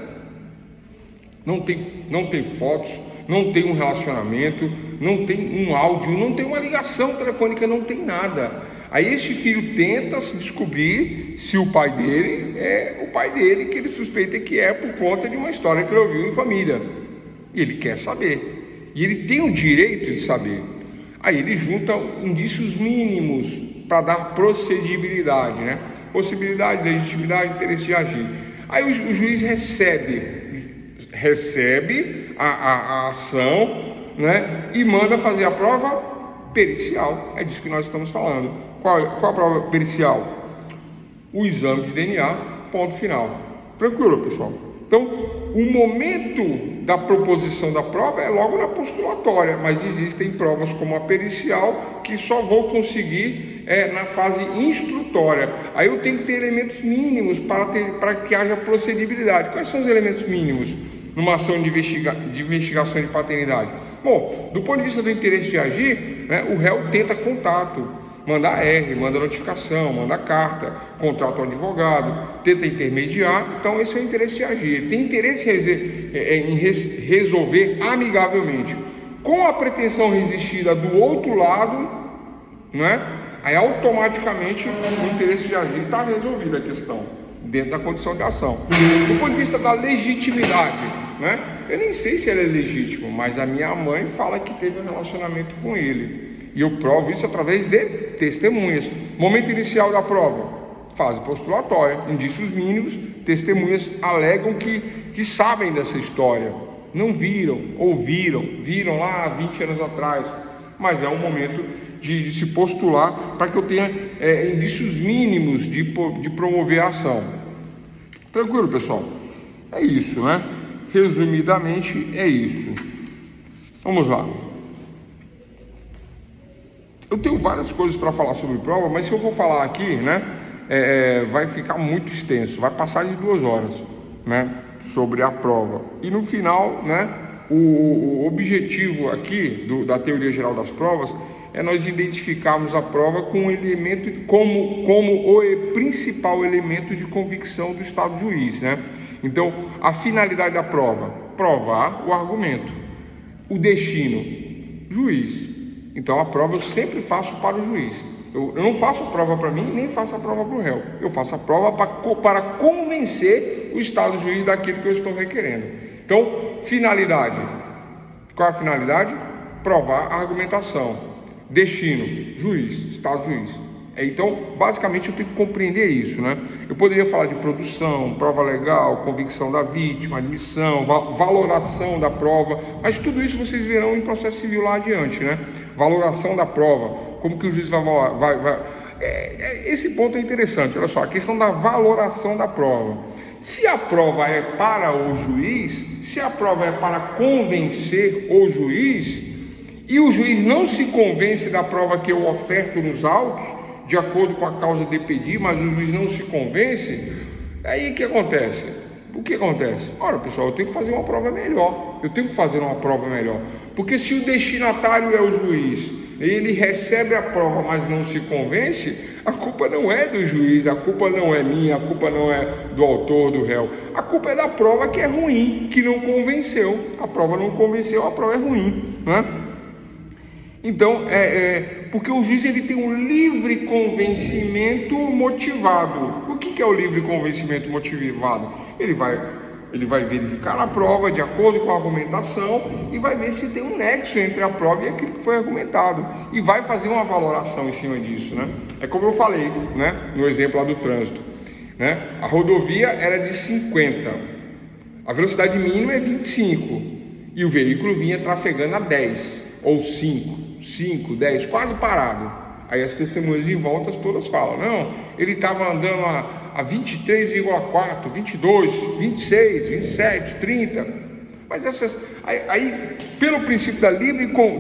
Não tem fotos, não tem um relacionamento, não tem um áudio, não tem uma ligação telefônica, não tem nada. Aí este filho tenta se descobrir se o pai dele é o pai dele, que ele suspeita que é por conta de uma história que ele ouviu em família. E ele quer saber. E ele tem o direito de saber. Aí ele junta indícios mínimos, para dar procedibilidade, né? Possibilidade, legitimidade, interesse de agir. Aí o juiz recebe a ação, né? E manda fazer a prova pericial. É disso que nós estamos falando. Qual a prova pericial? O exame de DNA, ponto final. Tranquilo, pessoal? Então, o momento da proposição da prova é logo na postulatória, mas existem provas como a pericial que só vou conseguir na fase instrutória. Aí eu tenho que ter elementos mínimos para que haja procedibilidade. Quais são os elementos mínimos numa ação de investigação de paternidade? Bom, do ponto de vista do interesse de agir, né, o réu tenta contato, manda R, manda notificação, manda carta, contrata um advogado, tenta intermediar. Então esse é o interesse de agir. Ele tem interesse em resolver amigavelmente. Com a pretensão resistida do outro lado, né, aí automaticamente o interesse de agir está resolvida a questão, dentro da condição de ação. Do ponto de vista da legitimidade, né, eu nem sei se ele é legítimo, mas a minha mãe fala que teve um relacionamento com ele. E eu provo isso através de testemunhas. Momento inicial da prova, fase postulatória, indícios mínimos, testemunhas alegam que sabem dessa história. Não viram, ouviram, viram lá 20 anos atrás. Mas é um momento de se postular para que eu tenha indícios mínimos de promover a ação. Tranquilo, pessoal? É isso, né? Resumidamente, é isso. Vamos lá. Eu tenho várias coisas para falar sobre prova, mas se eu for falar aqui, né, vai ficar muito extenso, vai passar de 2 horas, né, sobre a prova. E no final, né, o objetivo aqui da teoria geral das provas é nós identificarmos a prova com um elemento como o principal elemento de convicção do Estado juiz, né? Então, a finalidade da prova, provar o argumento, o destino, juiz. Então a prova eu sempre faço para o juiz. Eu não faço a prova para mim, nem faço a prova para o réu. Eu faço a prova para convencer o Estado juiz daquilo que eu estou requerendo. Então, finalidade. Qual é a finalidade? Provar a argumentação. Destino, juiz, Estado juiz. Então, basicamente, eu tenho que compreender isso, né? Eu poderia falar de produção, prova legal, convicção da vítima, admissão, valoração da prova, mas tudo isso vocês verão em processo civil lá adiante, né? Valoração da prova, como que o juiz vai esse ponto é interessante, olha só, a questão da valoração da prova. Se a prova é para o juiz, se a prova é para convencer o juiz, e o juiz não se convence da prova que eu oferto nos autos, de acordo com a causa de pedir, mas o juiz não se convence, aí o que acontece? O que acontece? Ora, pessoal, eu tenho que fazer uma prova melhor. Porque se o destinatário é o juiz, ele recebe a prova, mas não se convence, a culpa não é do juiz, a culpa não é minha, a culpa não é do autor, do réu. A culpa é da prova que é ruim, que não convenceu. A prova não convenceu, a prova é ruim, né? Então, porque o juiz ele tem um livre convencimento motivado. O que é o livre convencimento motivado? Ele vai verificar a prova de acordo com a argumentação e vai ver se tem um nexo entre a prova e aquilo que foi argumentado. E vai fazer uma valoração em cima disso, né? É como eu falei, né, no exemplo lá do trânsito, né? A rodovia era de 50, a velocidade mínima é 25 e o veículo vinha trafegando a 10 ou 5, 10, quase parado. Aí as testemunhas em volta todas falam, não, ele estava andando a 23,4, 22, 26, 27, 30. Mas aí pelo princípio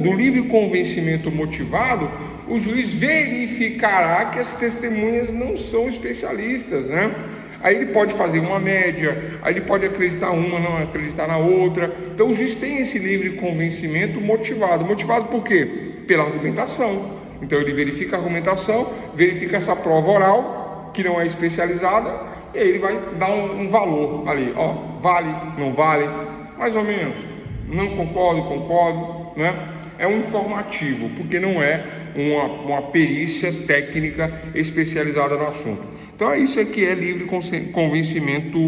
do livre convencimento motivado, o juiz verificará que as testemunhas não são especialistas, né? Aí ele pode fazer uma média, aí ele pode acreditar uma, não acreditar na outra. Então o juiz tem esse livre convencimento motivado. Motivado por quê? Pela argumentação. Então ele verifica a argumentação, verifica essa prova oral, que não é especializada, e aí ele vai dar um valor ali, ó, vale, não vale, mais ou menos, não concordo, né? É um informativo, porque não é uma perícia técnica especializada no assunto. Então isso aqui é livre convencimento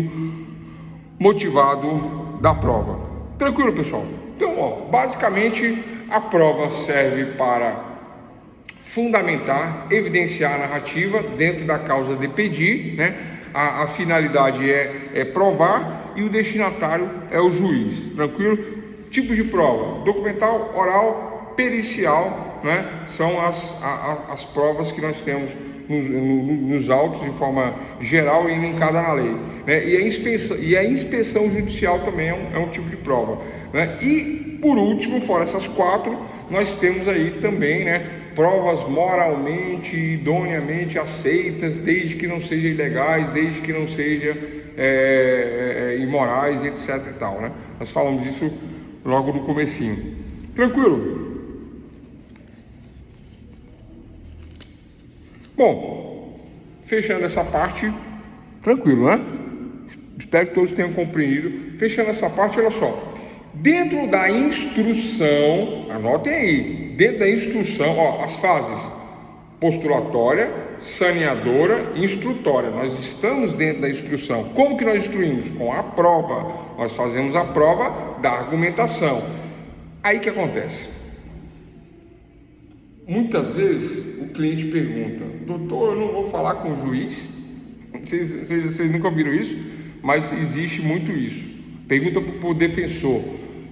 motivado da prova. Tranquilo, pessoal? Então, ó, basicamente a prova serve para fundamentar, evidenciar a narrativa dentro da causa de pedir, né? A finalidade é provar e o destinatário é o juiz, tranquilo? Tipo de prova: documental, oral, pericial, né? São as provas que nós temos nos autos de forma geral e elencada na lei, né? E a inspeção judicial também é um tipo de prova, né? E por último, fora essas quatro, nós temos aí também, né, provas moralmente, idoneamente aceitas, desde que não sejam ilegais, desde que não sejam imorais, etc e tal, né? Nós falamos isso logo no comecinho. Tranquilo? Bom, fechando essa parte, tranquilo, né? Espero que todos tenham compreendido. Fechando essa parte, olha só. Dentro da instrução, anotem aí, dentro da instrução, ó, as fases: postulatória, saneadora e instrutória. Nós estamos dentro da instrução. Como que nós instruímos? Com a prova. Nós fazemos a prova da argumentação. Aí que acontece? Muitas vezes o cliente pergunta: doutor, eu não vou falar com o juiz? Vocês nunca viram isso? Mas existe muito isso. Pergunta para o defensor: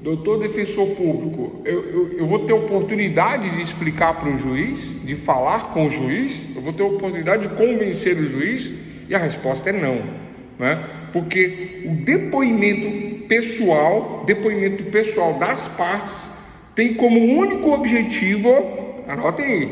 doutor defensor público, eu vou ter oportunidade de explicar para o juiz, de falar com o juiz? Eu vou ter oportunidade de convencer o juiz? E a resposta é não, né? Porque o depoimento pessoal das partes tem como único objetivo, anotem aí,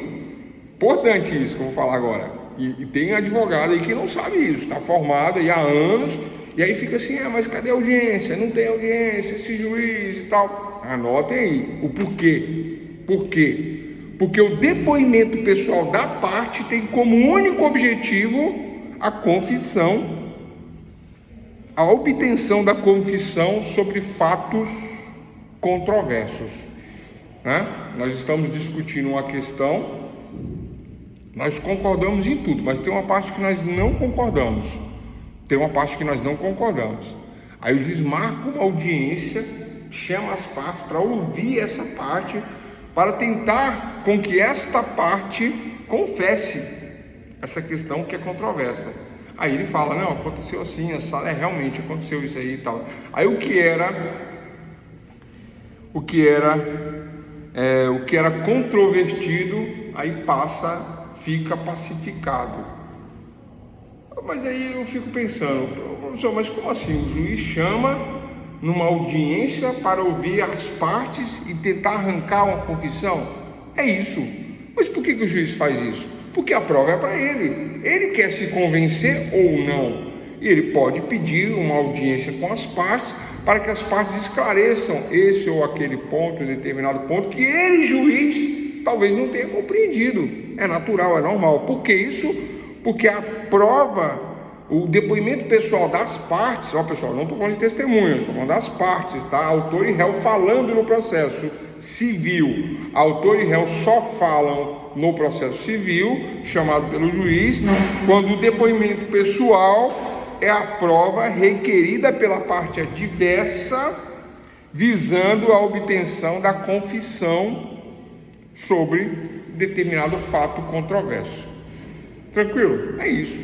importante isso que eu vou falar agora, e tem advogado aí que não sabe isso, está formado aí há anos, e aí fica assim: mas cadê a audiência? Não tem audiência, esse juiz e tal. Anotem aí o porquê. Por quê? Porque o depoimento pessoal da parte tem como único objetivo a confissão, a obtenção da confissão sobre fatos controversos, né? Nós estamos discutindo uma questão, nós concordamos em tudo, mas tem uma parte que nós não concordamos. Aí o juiz marca uma audiência, chama as partes para ouvir essa parte, para tentar com que esta parte confesse essa questão que é controversa. Aí ele fala: não, aconteceu assim, realmente aconteceu isso aí e tal. Aí o que era controvertido, aí fica pacificado. Mas aí eu fico pensando: professor, mas como assim? O juiz chama numa audiência para ouvir as partes e tentar arrancar uma confissão? É isso. Mas por que o juiz faz isso? Porque a prova é para ele. Ele quer se convencer ou não. E ele pode pedir uma audiência com as partes para que as partes esclareçam esse ou aquele ponto, determinado ponto, que ele, juiz, talvez não tenha compreendido. É natural, é normal. Por que isso? Porque a prova, o depoimento pessoal das partes, ó pessoal, não estou falando de testemunhas, estou falando das partes, tá? Autor e réu falando no processo civil. Autor e réu só falam no processo civil, chamado pelo juiz, quando o depoimento pessoal é a prova requerida pela parte adversa, visando a obtenção da confissão sobre determinado fato controverso. Tranquilo? É isso.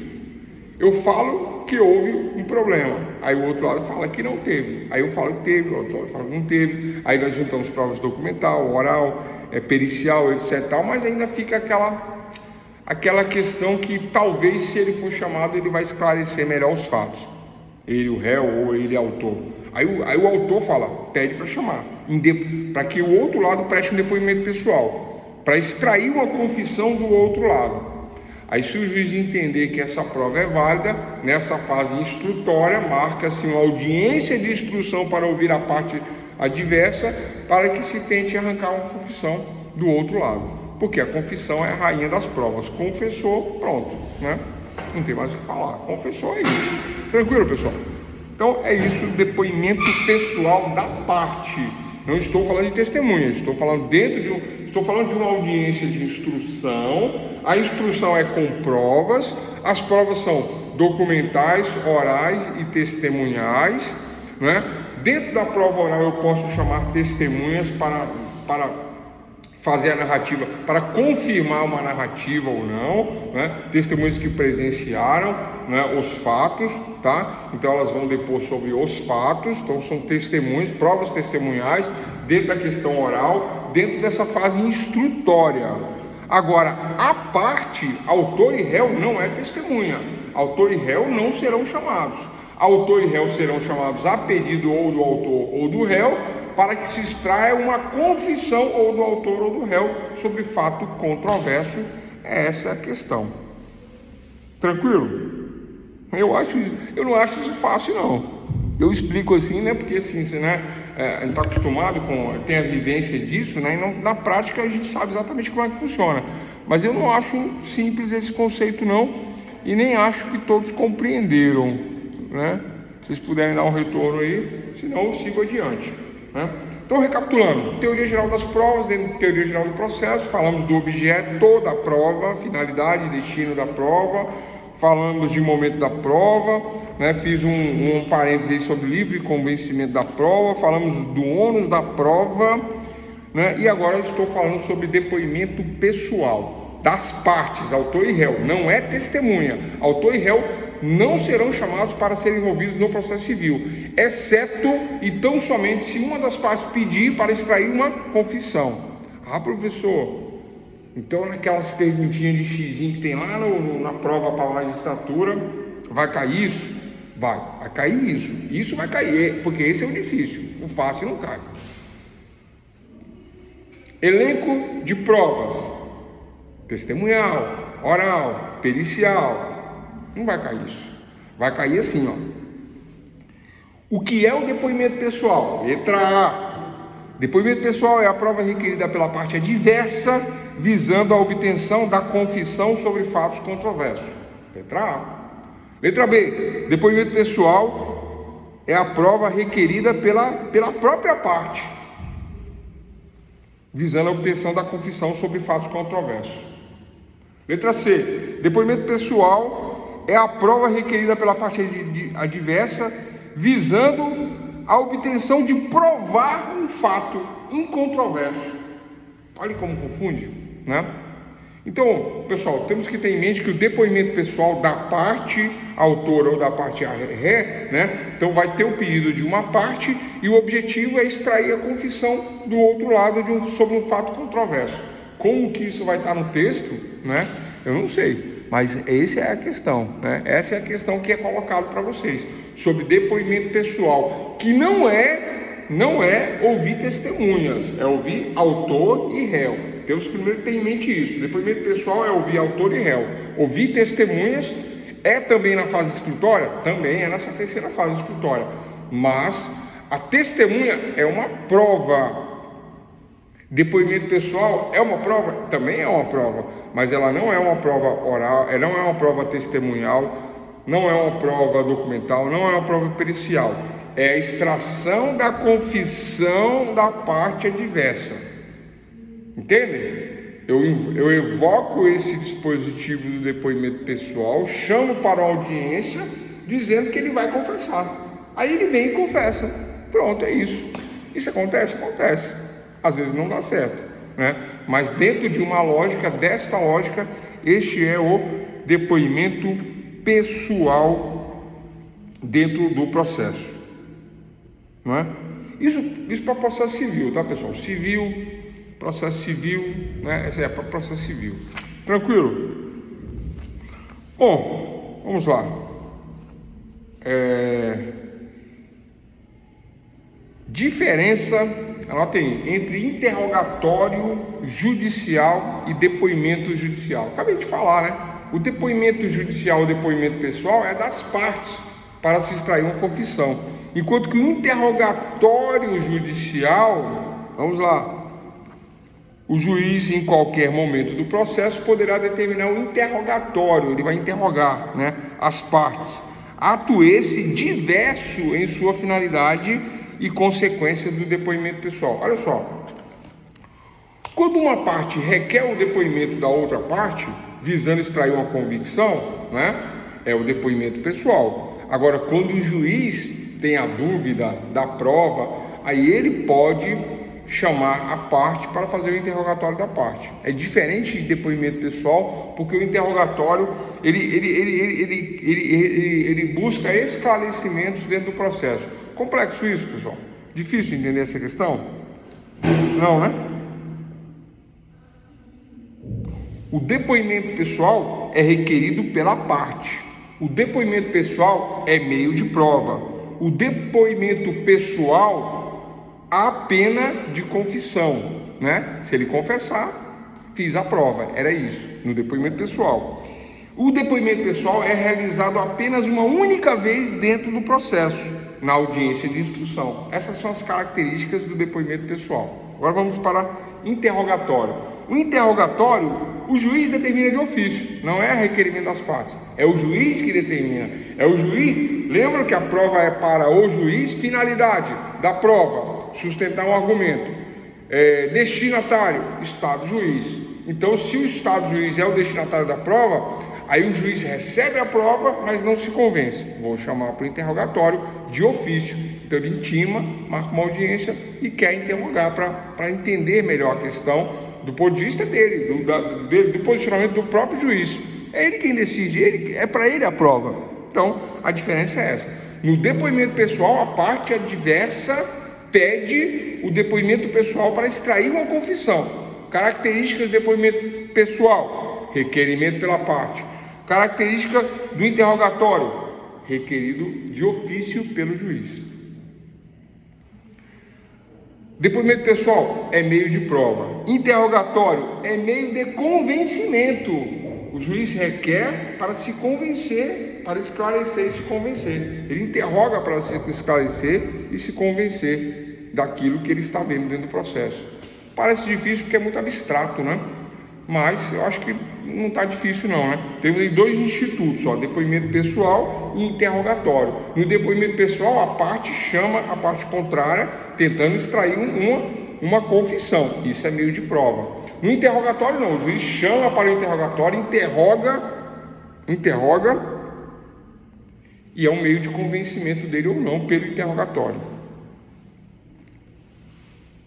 Eu falo que houve um problema, aí o outro lado fala que não teve, aí eu falo que teve, o outro lado fala que não teve, aí nós juntamos provas documental, oral, pericial, etc. Mas ainda fica aquela questão que talvez, se ele for chamado, ele vai esclarecer melhor os fatos. Ele, o réu, ou ele, autor. Aí o autor pede para chamar, para que o outro lado preste um depoimento pessoal, para extrair uma confissão do outro lado. Aí, se o juiz entender que essa prova é válida, nessa fase instrutória, marca-se uma audiência de instrução para ouvir a parte adversa, para que se tente arrancar uma confissão do outro lado. Porque a confissão é a rainha das provas. Confessou, pronto, né? Não tem mais o que falar. Confessou, é isso. Tranquilo, pessoal? Então, é isso, depoimento pessoal da parte. Não estou falando de testemunhas, estou falando de uma audiência de instrução. A instrução é com provas, as provas são documentais, orais e testemunhais, né? Dentro da prova oral eu posso chamar testemunhas para fazer a narrativa, para confirmar uma narrativa ou não, né? Testemunhas que presenciaram, né, os fatos, tá? Então elas vão depor sobre os fatos, então são testemunhas, provas testemunhais dentro da questão oral, dentro dessa fase instrutória. Agora, a parte, autor e réu não é testemunha, autor e réu não serão chamados, autor e réu serão chamados a pedido ou do autor ou do réu, para que se extraia uma confissão ou do autor ou do réu sobre fato controverso. Essa é a questão. Tranquilo? Eu não acho isso fácil, não. Eu explico assim, né? Porque assim, né, a gente está acostumado tem a vivência disso, né? E na prática a gente sabe exatamente como é que funciona. Mas eu não acho simples esse conceito, não. E nem acho que todos compreenderam, né? Se vocês puderem dar um retorno aí, senão eu sigo adiante. Então, recapitulando, teoria geral das provas, dentro da teoria geral do processo, falamos do objeto da prova, finalidade e destino da prova, falamos de momento da prova, né? Fiz um parênteses aí sobre livre convencimento da prova, falamos do ônus da prova, né? E agora eu estou falando sobre depoimento pessoal das partes, autor e réu, não é testemunha, autor e réu não serão chamados para serem envolvidos no processo civil, exceto e tão somente se uma das partes pedir para extrair uma confissão. Ah, professor, então naquelas perguntinhas de xizinho que tem lá na prova para a magistratura, vai cair isso? Vai cair isso vai cair, porque esse é o difícil, o fácil não cai. Elenco de provas, testemunhal, oral, pericial. Não vai cair isso. Vai cair assim, ó. O que é o depoimento pessoal? Letra A. Depoimento pessoal é a prova requerida pela parte adversa, visando a obtenção da confissão sobre fatos controversos. Letra A. Letra B. Depoimento pessoal é a prova requerida pela própria parte, visando a obtenção da confissão sobre fatos controversos. Letra C. Depoimento pessoal é a prova requerida pela parte adversa, visando a obtenção de provar um fato incontroverso. Olha como confunde, né? Então, pessoal, temos que ter em mente que o depoimento pessoal da parte autora ou da parte ré, né? Então vai ter o pedido de uma parte e o objetivo é extrair a confissão do outro lado sobre um fato controverso. Como que isso vai estar no texto, né? Eu não sei. Mas essa é a questão, né? Essa é a questão que é colocada para vocês, sobre depoimento pessoal, que não é ouvir testemunhas, é ouvir autor e réu. Temos primeiro que ter em mente isso. Depoimento pessoal é ouvir autor e réu. Ouvir testemunhas é também na fase instrutória? Também é nessa terceira fase instrutória. Mas a testemunha é uma prova. Depoimento pessoal é uma prova? Também é uma prova, mas ela não é uma prova oral, ela não é uma prova testemunhal, não é uma prova documental, não é uma prova pericial. É a extração da confissão da parte adversa. Entendem? Eu evoco esse dispositivo do depoimento pessoal, chamo para a audiência, dizendo que ele vai confessar. Aí ele vem e confessa. Pronto, é isso. Isso acontece? Acontece. Às vezes não dá certo, né? Mas dentro de uma lógica, desta lógica, este é o depoimento pessoal dentro do processo, não é? Isso para processo civil, tá, pessoal? Civil, processo civil, né? Essa é para processo civil. Tranquilo? Bom, vamos lá. Diferença, anotem aí, entre interrogatório judicial e depoimento judicial. Acabei de falar, né? O depoimento judicial, o depoimento pessoal é das partes para se extrair uma confissão. Enquanto que o interrogatório judicial, vamos lá, o juiz em qualquer momento do processo poderá determinar o interrogatório, ele vai interrogar, né, as partes. Ato esse diverso em sua finalidade e consequência do depoimento pessoal. Olha só, quando uma parte requer o depoimento da outra parte, visando extrair uma convicção, né, é o depoimento pessoal. Agora, quando o juiz tem a dúvida da prova, aí ele pode chamar a parte para fazer o interrogatório da parte. É diferente de depoimento pessoal, porque o interrogatório ele busca esclarecimentos dentro do processo. Complexo isso, pessoal? Difícil entender essa questão? Não, né? O depoimento pessoal é requerido pela parte. O depoimento pessoal é meio de prova. O depoimento pessoal há pena de confissão, né? Se ele confessar, fiz a prova. Era isso, no depoimento pessoal. O depoimento pessoal é realizado apenas uma única vez dentro do processo, na audiência de instrução. Essas são as características do depoimento pessoal. Agora vamos para interrogatório. O interrogatório, o juiz determina de ofício, não é requerimento das partes. É o juiz que determina. É o juiz. Lembra que a prova é para o juiz, finalidade da prova, sustentar um argumento. Destinatário, Estado juiz. Então, se o Estado juiz é o destinatário da prova, aí o juiz recebe a prova, mas não se convence. Vou chamar para o interrogatório de ofício. Então ele intima, marca uma audiência e quer interrogar para entender melhor a questão do ponto de vista dele, do posicionamento do próprio juiz. É ele quem decide, é para ele a prova. Então a diferença é essa. No depoimento pessoal, a parte adversa pede o depoimento pessoal para extrair uma confissão. Características do depoimento pessoal: requerimento pela parte. Característica do interrogatório: requerido de ofício pelo juiz. Depoimento pessoal é meio de prova. Interrogatório é meio de convencimento. O juiz requer para se convencer, para esclarecer e se convencer. Ele interroga para se esclarecer e se convencer daquilo que ele está vendo dentro do processo. Parece difícil porque é muito abstrato, né? Mas eu acho que não está difícil não, né? Temos aí dois institutos, ó, depoimento pessoal e interrogatório. No depoimento pessoal, a parte chama a parte contrária, tentando extrair uma confissão. Isso é meio de prova. No interrogatório não, o juiz chama para o interrogatório, interroga e é um meio de convencimento dele ou não pelo interrogatório.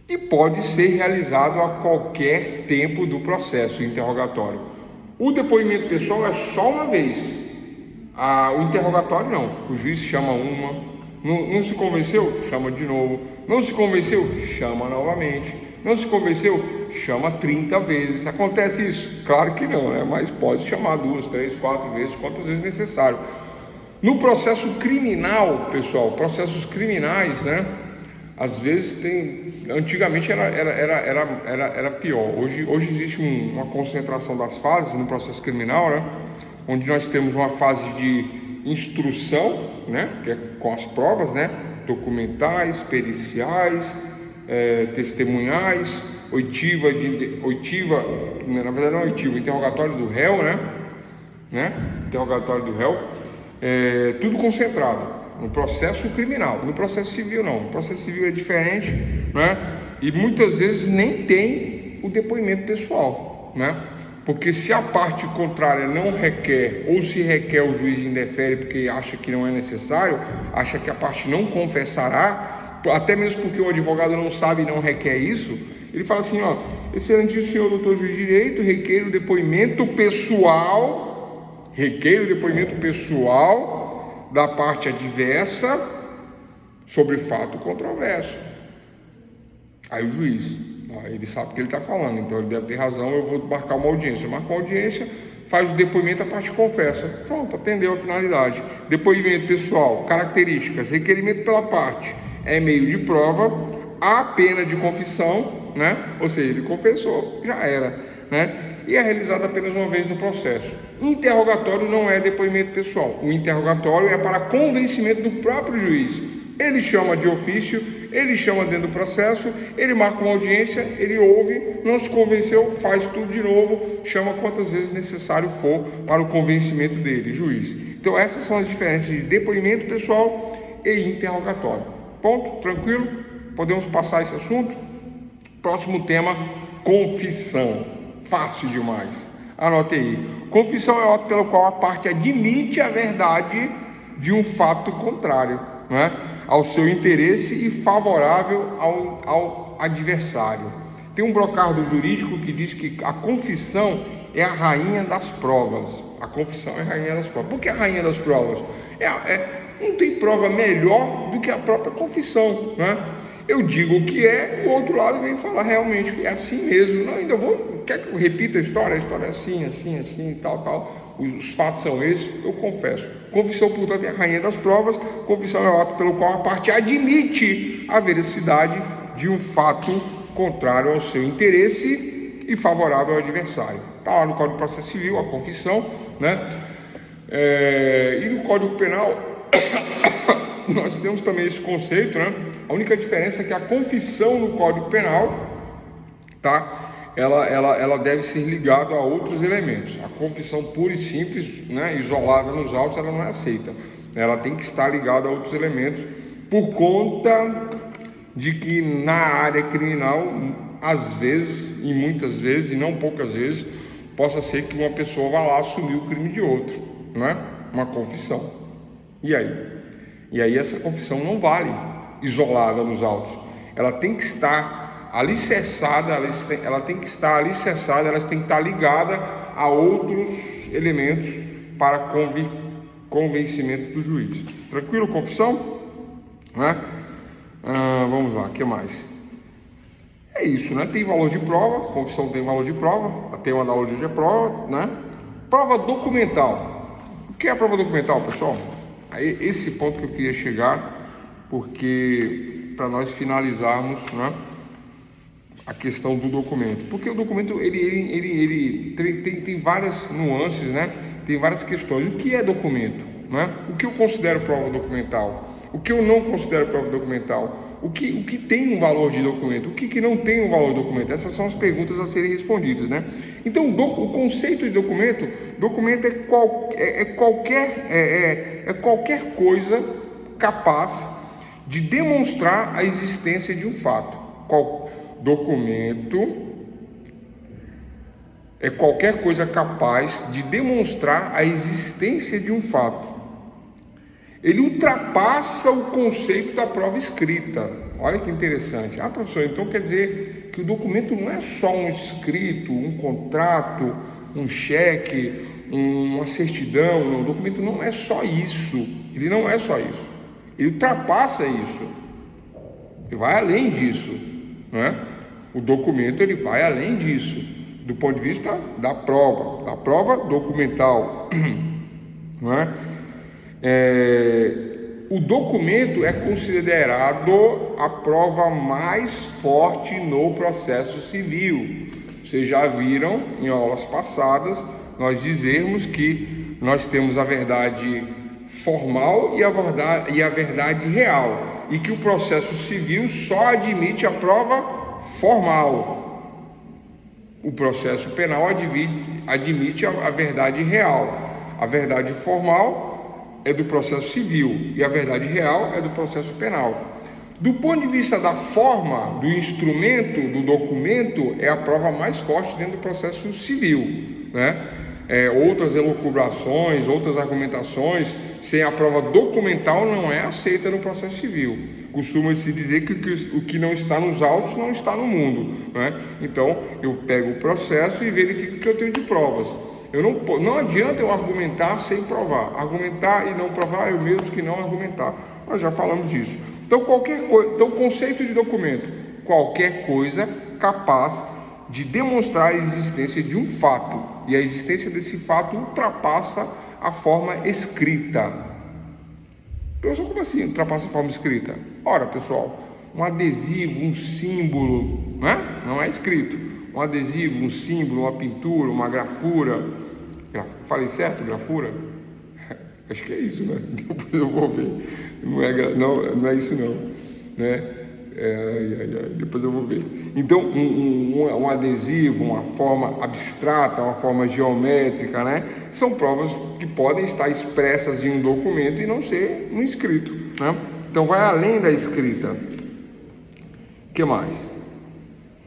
E pode ser realizado a qualquer tempo do processo, o interrogatório. O depoimento pessoal é só uma vez. O interrogatório não. O juiz chama não se convenceu? Chama de novo. Não se convenceu? Chama novamente. Não se convenceu? Chama 30 vezes. Acontece isso? Claro que não, né? Mas pode chamar 2, 3, 4 vezes, quantas vezes necessário. No processo criminal, pessoal, processos criminais, né? Às vezes antigamente era pior. Hoje existe uma concentração das fases no processo criminal, né? Onde nós temos uma fase de instrução, né? Que é com as provas, né? Documentais, periciais, testemunhais, oitiva, na verdade não é oitiva, interrogatório do réu, né? Interrogatório do réu, tudo concentrado no processo criminal. No processo civil não. No processo civil é diferente, né? E muitas vezes nem tem o depoimento pessoal, né? Porque se a parte contrária não requer, ou se requer, o juiz indefere porque acha que não é necessário, acha que a parte não confessará, até mesmo porque o advogado não sabe e não requer isso, ele fala assim, ó: excelentíssimo senhor doutor juiz de direito, requeiro o depoimento pessoal da parte adversa sobre fato controverso. Aí o juiz, ele sabe o que ele está falando, então ele deve ter razão, eu vou marcar uma audiência. Marca uma audiência, faz o depoimento, a parte confessa. Pronto, atendeu a finalidade. Depoimento pessoal, características: requerimento pela parte, é meio de prova, há pena de confissão, né? Ou seja, ele confessou, já era, né? E é realizado apenas uma vez no processo. Interrogatório não é depoimento pessoal. O interrogatório é para convencimento do próprio juiz. Ele chama de ofício, ele chama dentro do processo, ele marca uma audiência, ele ouve, não se convenceu, faz tudo de novo, chama quantas vezes necessário for para o convencimento dele, juiz. Então essas são as diferenças de depoimento pessoal e interrogatório. Ponto? Tranquilo? Podemos passar esse assunto? Próximo tema: confissão. Fácil demais. Anote aí. Confissão é o ato pelo qual a parte admite a verdade de um fato contrário, né, ao seu interesse e favorável ao adversário. Tem um brocardo jurídico que diz que a confissão é a rainha das provas. A confissão é a rainha das provas. Por que a rainha das provas? Não tem prova melhor do que a própria confissão, né? Eu digo o que é, o outro lado vem falar realmente que é assim mesmo. Não, ainda quer que eu repita a história? A história é assim, assim, assim, tal, tal. Os fatos são esses, eu confesso. Confissão, portanto, é a rainha das provas. Confissão é o ato pelo qual a parte admite a veracidade de um fato contrário ao seu interesse e favorável ao adversário. Está lá no Código de Processo Civil, a confissão, né? E no Código Penal, nós temos também esse conceito, né? A única diferença é que a confissão no Código Penal, tá? Ela deve ser ligada a outros elementos. A confissão pura e simples, né, isolada nos autos, ela não é aceita. Ela tem que estar ligada a outros elementos, por conta de que na área criminal, às vezes, e muitas vezes, e não poucas vezes, possa ser que uma pessoa vá lá assumir o crime de outro, né? Uma confissão. E aí essa confissão não vale isolada nos autos. Ela tem que estar alicerçada, ela tem que estar ligada a outros elementos para convencimento do juiz. Tranquilo, confissão? Né? Vamos lá, o que mais? É isso, né? Tem valor de prova, confissão tem valor de prova, tem uma analogia de prova, né? Prova documental. O que é a prova documental, pessoal? Aí, esse ponto que eu queria chegar, porque para nós finalizarmos, né, a questão do documento, porque o documento ele tem várias nuances, né? Tem várias questões. O que é documento, né? O que eu considero prova documental? O que eu não considero prova documental? O que tem um valor de documento? O que não tem um valor de documento? Essas são as perguntas a serem respondidas, né? Então, o conceito de documento é qualquer coisa capaz de demonstrar a existência de um fato. Documento é qualquer coisa capaz de demonstrar a existência de um fato. Ele ultrapassa o conceito da prova escrita. Olha que interessante. Professor, então quer dizer que o documento não é só um escrito, um contrato, um cheque, uma certidão. Não, o documento não é só isso. Ele não é só isso. Ele ultrapassa isso. Ele vai além disso, não é? O documento ele vai além disso, do ponto de vista da prova documental, não é? O documento é considerado a prova mais forte no processo civil. Vocês já viram em aulas passadas nós dizermos que nós temos a verdade formal e a verdade real, e que o processo civil só admite a prova formal. O processo penal admite a verdade real. A verdade formal é do processo civil e a verdade real é do processo penal. Do ponto de vista da forma, do instrumento, do documento, é a prova mais forte dentro do processo civil, né? Outras elucubrações, outras argumentações, sem a prova documental, não é aceita no processo civil. Costuma-se dizer que o que não está nos autos não está no mundo, né? Então, eu pego o processo e verifico o que eu tenho de provas. Não adianta eu argumentar sem provar. Argumentar e não provar é o mesmo que não argumentar. Nós já falamos disso. Então, o conceito de documento, qualquer coisa capaz de demonstrar a existência de um fato, e a existência desse fato ultrapassa a forma escrita. Pessoal, como assim ultrapassa a forma escrita? Ora, pessoal, um adesivo, um símbolo, né? Não é escrito. Um adesivo, um símbolo, uma pintura, uma grafura. Falei certo, grafura? Acho que é isso, né? Depois eu vou ver. Não é isso não, né? Depois eu vou ver. Então, um adesivo, uma forma abstrata, uma forma geométrica, né? São provas que podem estar expressas em um documento e não ser no escrito, né? Então, vai além da escrita. O que mais?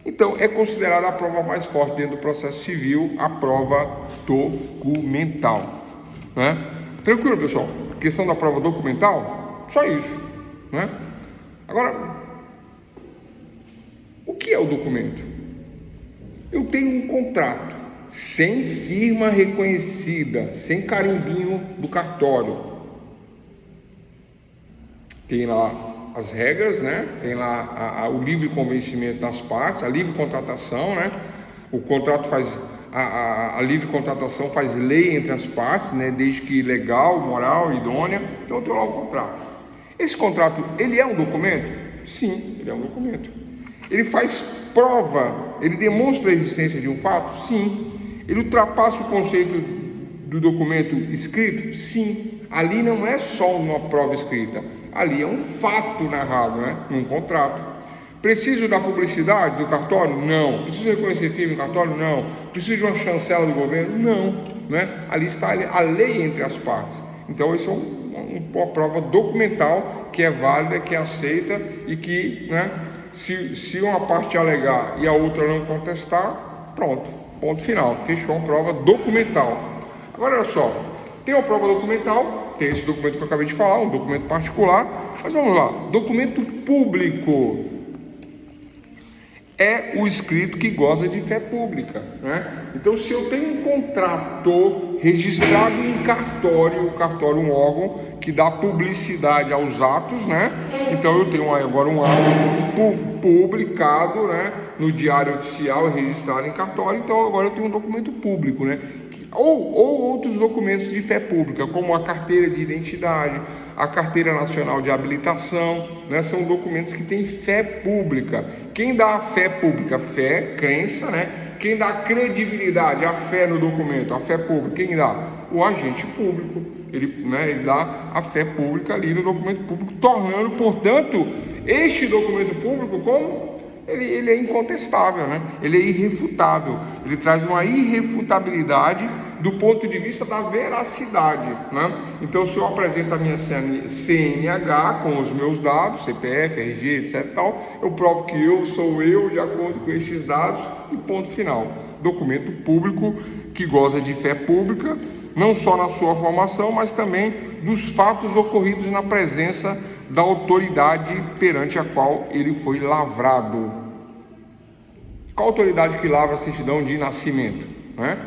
Então, é considerada a prova mais forte dentro do processo civil, a prova documental, né? Tranquilo, pessoal? Questão da prova documental, só isso, né? Agora, que é o documento? Eu tenho um contrato sem firma reconhecida, sem carimbinho do cartório. Tem lá as regras, né? Tem lá o livre convencimento das partes, a livre contratação, né? O contrato faz, a livre contratação faz lei entre as partes, né? Desde que legal, moral, idônea. Então eu tenho lá o contrato. Esse contrato, ele é um documento? Sim, ele é um documento. Ele faz prova, ele demonstra a existência de um fato? Sim. Ele ultrapassa o conceito do documento escrito? Sim. Ali não é só uma prova escrita, ali é um fato narrado, né? Num contrato. Preciso da publicidade do cartório? Não. Preciso reconhecer firme no cartório? Não. Preciso de uma chancela do governo? Não. Né? Ali está a lei entre as partes. Então, isso é uma prova documental que é válida, que é aceita e que, né, se uma parte alegar e a outra não contestar, pronto, ponto final, fechou a prova documental. Agora, olha só, tem uma prova documental, tem esse documento que eu acabei de falar, um documento particular, mas vamos lá, documento público é o escrito que goza de fé pública, né? Então, se eu tenho um contrato registrado em cartório, o cartório é um órgão que dá publicidade aos atos, né? Então, eu tenho agora um ato publicado, né, no Diário Oficial, registrado em cartório. Então, agora eu tenho um documento público, né? Ou outros documentos de fé pública, como a carteira de identidade, a carteira nacional de habilitação, né? São documentos que têm fé pública. Quem dá a fé pública? Fé, crença, né? Quem dá credibilidade, a fé no documento, a fé pública, quem dá? O agente público. Ele dá a fé pública ali no documento público, tornando, portanto, este documento público como ele é incontestável, né? Ele é irrefutável, ele traz uma irrefutabilidade do ponto de vista da veracidade, né? Então, se eu apresento a minha CNH com os meus dados, CPF, RG, etc. tal, eu provo que eu sou eu de acordo com esses dados e ponto final. Documento público que goza de fé pública, não só na sua formação, mas também dos fatos ocorridos na presença da autoridade perante a qual ele foi lavrado. Qual autoridade que lavra a certidão de nascimento, né?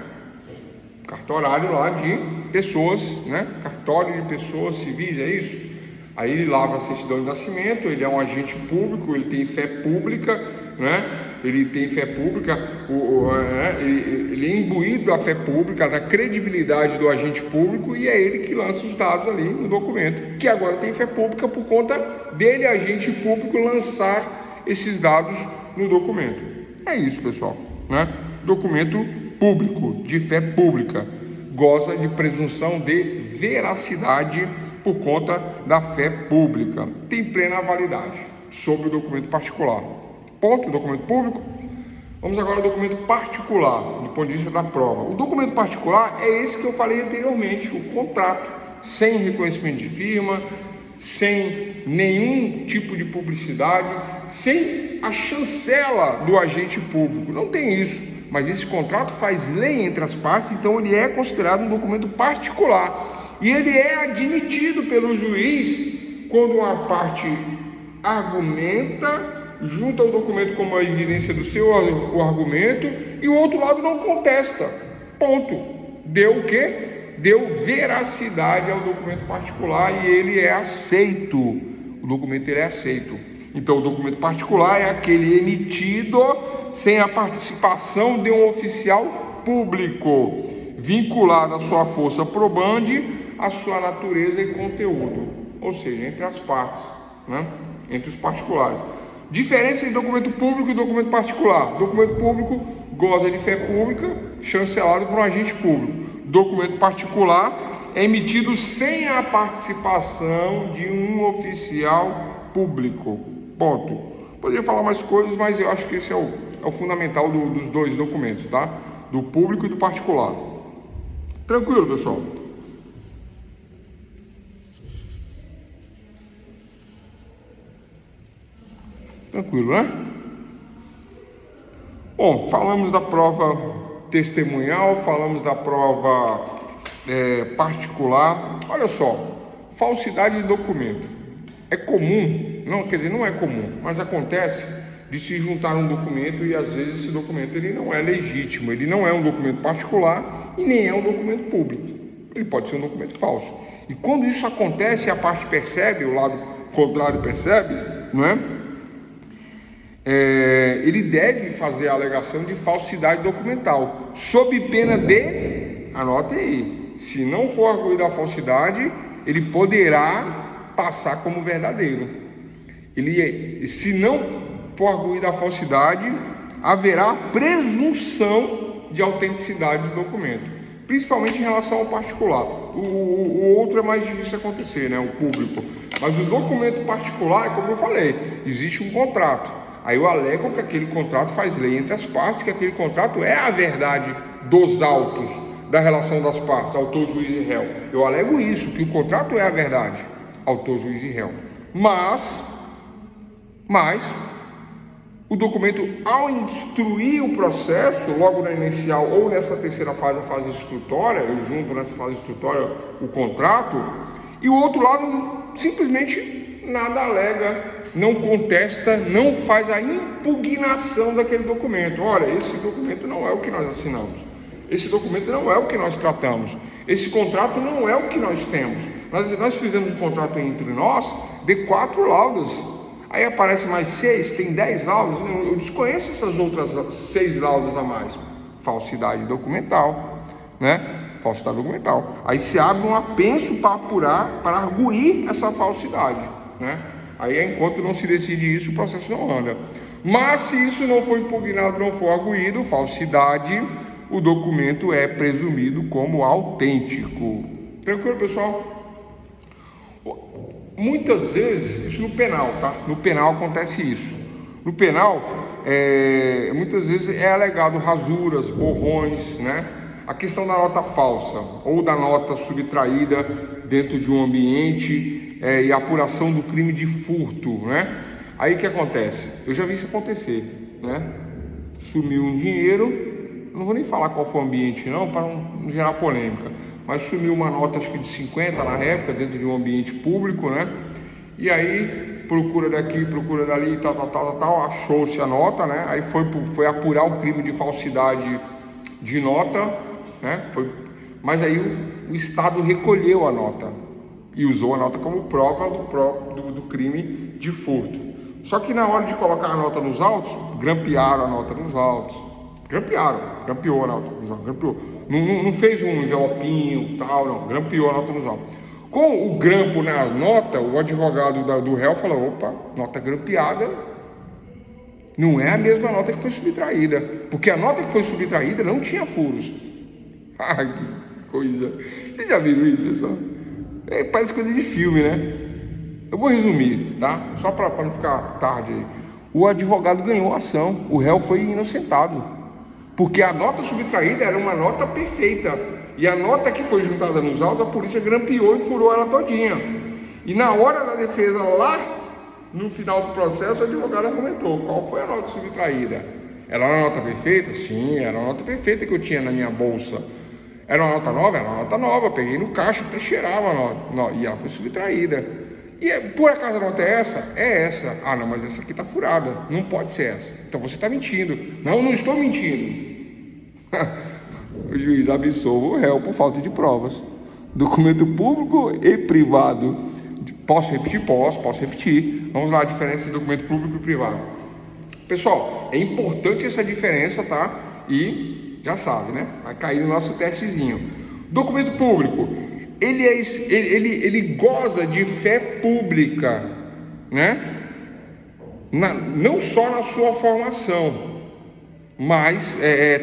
Cartorário lá de pessoas, né? Cartório de pessoas civis, é isso? Aí ele lavra a certidão de nascimento, ele é um agente público, ele tem fé pública, né? Ele tem fé pública, ele é imbuído da fé pública, da credibilidade do agente público, e é ele que lança os dados ali no documento, que agora tem fé pública por conta dele, agente público, lançar esses dados no documento. É isso, pessoal, né? Documento público, de fé pública, goza de presunção de veracidade por conta da fé pública, tem plena validade sobre o documento particular. Ponto, documento público. Vamos agora ao documento particular, do ponto de vista da prova. O documento particular é esse que eu falei anteriormente, o contrato, sem reconhecimento de firma, sem nenhum tipo de publicidade, sem a chancela do agente público. Não tem isso, mas esse contrato faz lei entre as partes, então ele é considerado um documento particular. E ele é admitido pelo juiz quando uma parte argumenta, junta o documento como a evidência do seu argumento e o outro lado não contesta. Ponto. Deu o quê? Deu veracidade ao documento particular e ele é aceito. O documento ele é aceito. Então, o documento particular é aquele emitido sem a participação de um oficial público, vinculado à sua força probande, à sua natureza e conteúdo, ou seja, entre as partes, né? Entre os particulares. Diferença entre documento público e documento particular. Documento público goza de fé pública, chancelado por um agente público. Documento particular é emitido sem a participação de um oficial público. Ponto. Poderia falar mais coisas, mas eu acho que esse é o fundamental dos dois documentos, tá? Do público e do particular. Tranquilo, pessoal? Tranquilo, né? Bom, falamos da prova testemunhal, falamos da prova particular. Olha só, falsidade de documento. É comum, não, quer dizer, não é comum, mas acontece de se juntar um documento e às vezes esse documento ele não é legítimo, ele não é um documento particular e nem é um documento público, ele pode ser um documento falso. E quando isso acontece, a parte percebe, o lado contrário percebe, não é? Ele deve fazer a alegação de falsidade documental, sob pena de, anote aí, se não for arguída a falsidade, ele poderá passar como verdadeiro. Se não for arguída a falsidade, haverá presunção de autenticidade do documento, principalmente em relação ao particular. O outro é mais difícil acontecer, né? O público. Mas o documento particular, como eu falei, existe um contrato. Aí eu alego que aquele contrato faz lei entre as partes, que aquele contrato é a verdade dos autos da relação das partes, autor, juiz e réu. Eu alego isso, que o contrato é a verdade, autor, juiz e réu. Mas o documento, ao instruir o processo, logo na inicial ou nessa terceira fase, a fase instrutória, eu junto nessa fase instrutória o contrato, e o outro lado simplesmente nada alega, não contesta, não faz a impugnação daquele documento. Olha, esse documento não é o que nós assinamos, esse documento não é o que nós tratamos, esse contrato não é o que nós temos. Nós fizemos um contrato entre nós de 4 laudas, aí aparece mais 6, tem 10 laudas, eu desconheço essas outras 6 laudas a mais. Falsidade documental, né? Falsidade documental. Aí se abre um apenso para apurar, para arguir essa falsidade, né? Aí, enquanto não se decide isso, o processo não anda. Mas se isso não for impugnado, não for arguído, falsidade, o documento é presumido como autêntico. Tranquilo, pessoal? Muitas vezes, isso no penal, tá? No penal acontece isso. No penal, muitas vezes é alegado rasuras, borrões, né? A questão da nota falsa ou da nota subtraída dentro de um ambiente e a apuração do crime de furto, né? Aí o que acontece? Eu já vi isso acontecer, né? Sumiu um dinheiro, não vou nem falar qual foi o ambiente não, para não gerar polêmica, mas sumiu uma nota acho que de 50 na época, dentro de um ambiente público, né? E aí procura daqui, procura dali, tal, achou-se a nota, né? Aí foi apurar o crime de falsidade de nota, né? Mas aí o Estado recolheu a nota e usou a nota como prova do crime de furto. Só que na hora de colocar a nota nos autos, grampearam a nota nos autos. Grampeou a nota nos autos, grampeou. Não fez um envelopinho, tal, não, grampeou a nota nos autos. Com o grampo na nota, o advogado do réu falou, opa, nota grampeada não é a mesma nota que foi subtraída, porque a nota que foi subtraída não tinha furos. Ai, que coisa. Vocês já viram isso, pessoal? Parece coisa de filme, né? Eu vou resumir, tá? Só para não ficar tarde aí. O advogado ganhou a ação, o réu foi inocentado, porque a nota subtraída era uma nota perfeita, e a nota que foi juntada nos autos, a polícia grampeou e furou ela todinha. E na hora da defesa, lá no final do processo, o advogado argumentou, qual foi a nota subtraída? Era uma nota perfeita? Sim, era uma nota perfeita que eu tinha na minha bolsa. Era uma nota nova? Era uma nota nova, peguei no caixa, até cheirava a nota, e ela foi subtraída. E por acaso a nota é essa? É essa. Ah, não, mas essa aqui está furada, não pode ser essa. Então você está mentindo. Não estou mentindo. O juiz absolve o réu por falta de provas. Documento público e privado. Posso repetir? Posso repetir. Vamos lá, a diferença entre documento público e privado. Pessoal, é importante essa diferença, tá? E já sabe, né? Vai cair no nosso testezinho. Documento público, ele goza de fé pública, né? Não só na sua formação, mas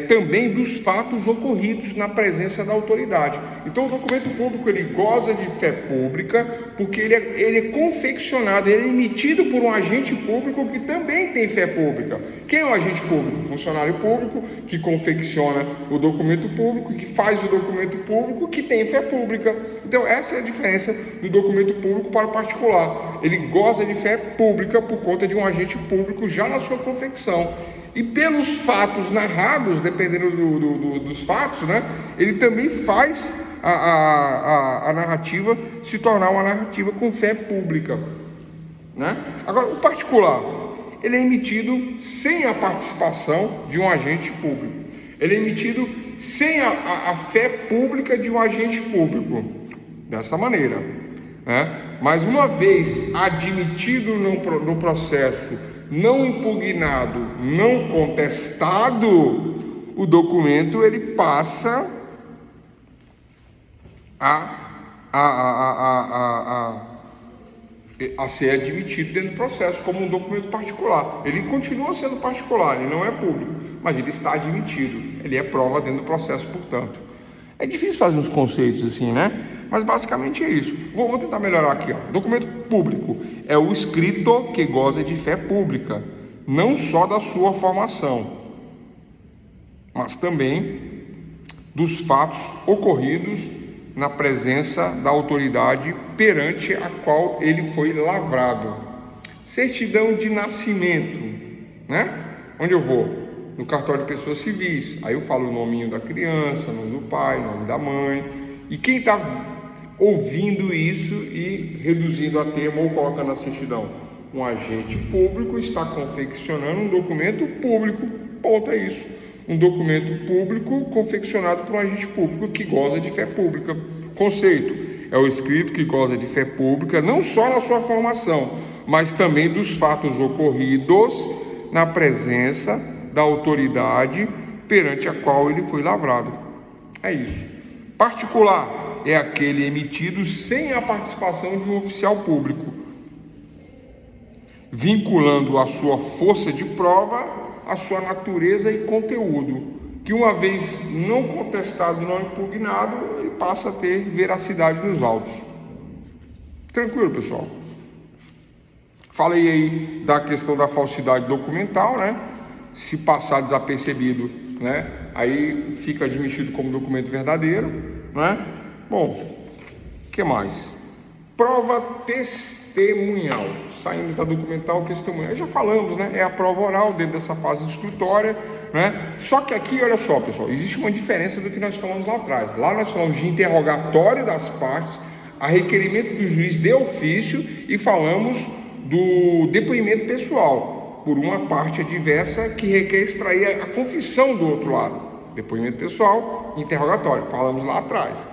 também dos fatos ocorridos na presença da autoridade. Então o documento público ele goza de fé pública porque ele é confeccionado, ele é emitido por um agente público que também tem fé pública. Quem é o agente público? O funcionário público que confecciona o documento público, que faz o documento público, que tem fé pública. Então essa é a diferença do documento público para o particular. Ele goza de fé pública por conta de um agente público já na sua confecção. E pelos fatos narrados, dependendo dos fatos, né, ele também faz a narrativa se tornar uma narrativa com fé pública, né? Agora, o particular, ele é emitido sem a participação de um agente público. Ele é emitido sem a fé pública de um agente público, dessa maneira, né? Mas uma vez admitido no processo, não impugnado, não contestado, o documento ele passa a ser admitido dentro do processo como um documento particular. Ele continua sendo particular, ele não é público, mas ele está admitido, ele é prova dentro do processo, portanto. É difícil fazer uns conceitos assim, né? Mas basicamente é isso. Vou tentar melhorar aqui, ó. Documento público é o escrito que goza de fé pública, não só da sua formação, mas também dos fatos ocorridos na presença da autoridade perante a qual ele foi lavrado. Certidão de nascimento, né? Onde eu vou? No cartório de pessoas civis. Aí eu falo o nominho da criança, o nome do pai, o nome da mãe. E quem está ouvindo isso e reduzindo a termo ou colocando na certidão? Um agente público está confeccionando um documento público. Ponto, é isso. Um documento público confeccionado por um agente público que goza de fé pública. Conceito: é o escrito que goza de fé pública, não só na sua formação, mas também dos fatos ocorridos na presença da autoridade perante a qual ele foi lavrado. É isso. Particular é aquele emitido sem a participação de um oficial público, vinculando a sua força de prova, a sua natureza e conteúdo, que uma vez não contestado, não impugnado, ele passa a ter veracidade nos autos. Tranquilo, pessoal? Falei aí da questão da falsidade documental, né? Se passar desapercebido, né? Aí fica admitido como documento verdadeiro, né? Bom, o que mais? Prova testemunhal. Saindo da documental, testemunhal. Já falamos, né? É a prova oral dentro dessa fase instrutória, né? Só que aqui, olha só, pessoal, existe uma diferença do que nós falamos lá atrás. Lá nós falamos de interrogatório das partes, a requerimento do juiz de ofício, e falamos do depoimento pessoal por uma parte adversa que requer extrair a confissão do outro lado. Depoimento pessoal, interrogatório, falamos lá atrás.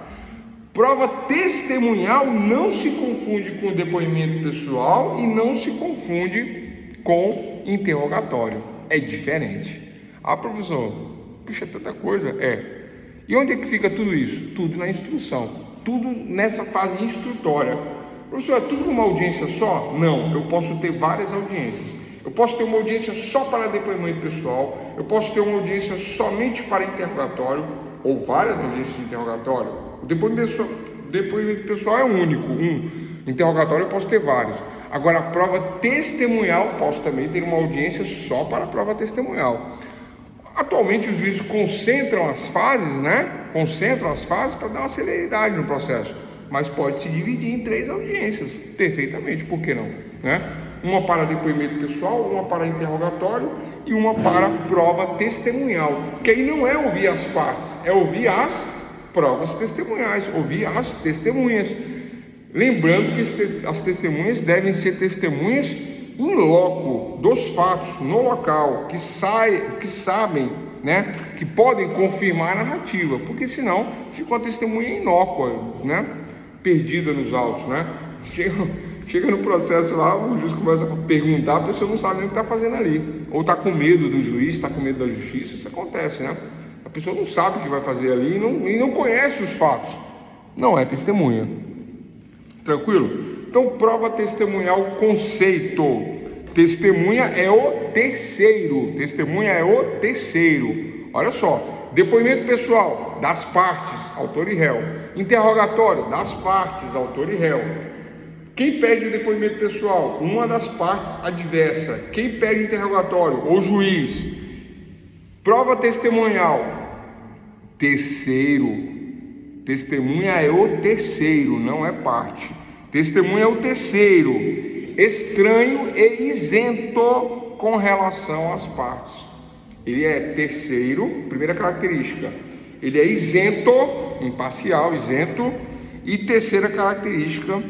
Prova testemunhal não se confunde com depoimento pessoal e não se confunde com interrogatório. É diferente. Ah, professor, puxa, tanta coisa. E onde é que fica tudo isso? Tudo na instrução. Tudo nessa fase instrutória. Professor, é tudo numa audiência só? Não, eu posso ter várias audiências. Eu posso ter uma audiência só para depoimento pessoal, eu posso ter uma audiência somente para interrogatório, ou várias agências de interrogatório. O depoimento pessoal é único, interrogatório eu posso ter vários. Agora, a prova testemunhal, posso também ter uma audiência só para a prova testemunhal. Atualmente, os juízes concentram as fases, para dar uma celeridade no processo, mas pode se dividir em 3 audiências, perfeitamente, por que não, né? Uma para depoimento pessoal, uma para interrogatório e uma para prova testemunhal, que aí não é ouvir as partes, é ouvir as provas testemunhais, ouvir as testemunhas. Lembrando que as testemunhas devem ser testemunhas in loco, dos fatos, no local, que sabem, né, que podem confirmar a narrativa, porque senão fica uma testemunha inócua, né, perdida nos autos, né? Chega no processo lá, o juiz começa a perguntar, a pessoa não sabe nem o que está fazendo ali, ou está com medo do juiz, está com medo da justiça. Isso acontece, né? A pessoa não sabe o que vai fazer ali e não conhece os fatos. Não é testemunha. Tranquilo? Então, prova testemunhal, conceito. Testemunha é o terceiro. Testemunha é o terceiro. Olha só. Depoimento pessoal, das partes, autor e réu. Interrogatório, das partes, autor e réu. Quem pede o depoimento pessoal? Uma das partes adversa. Quem pede o interrogatório? O juiz. Prova testemunhal. Terceiro. Testemunha é o terceiro, não é parte. Testemunha é o terceiro. Estranho e isento com relação às partes. Ele é terceiro, primeira característica. Ele é isento, imparcial, isento. E terceira característica,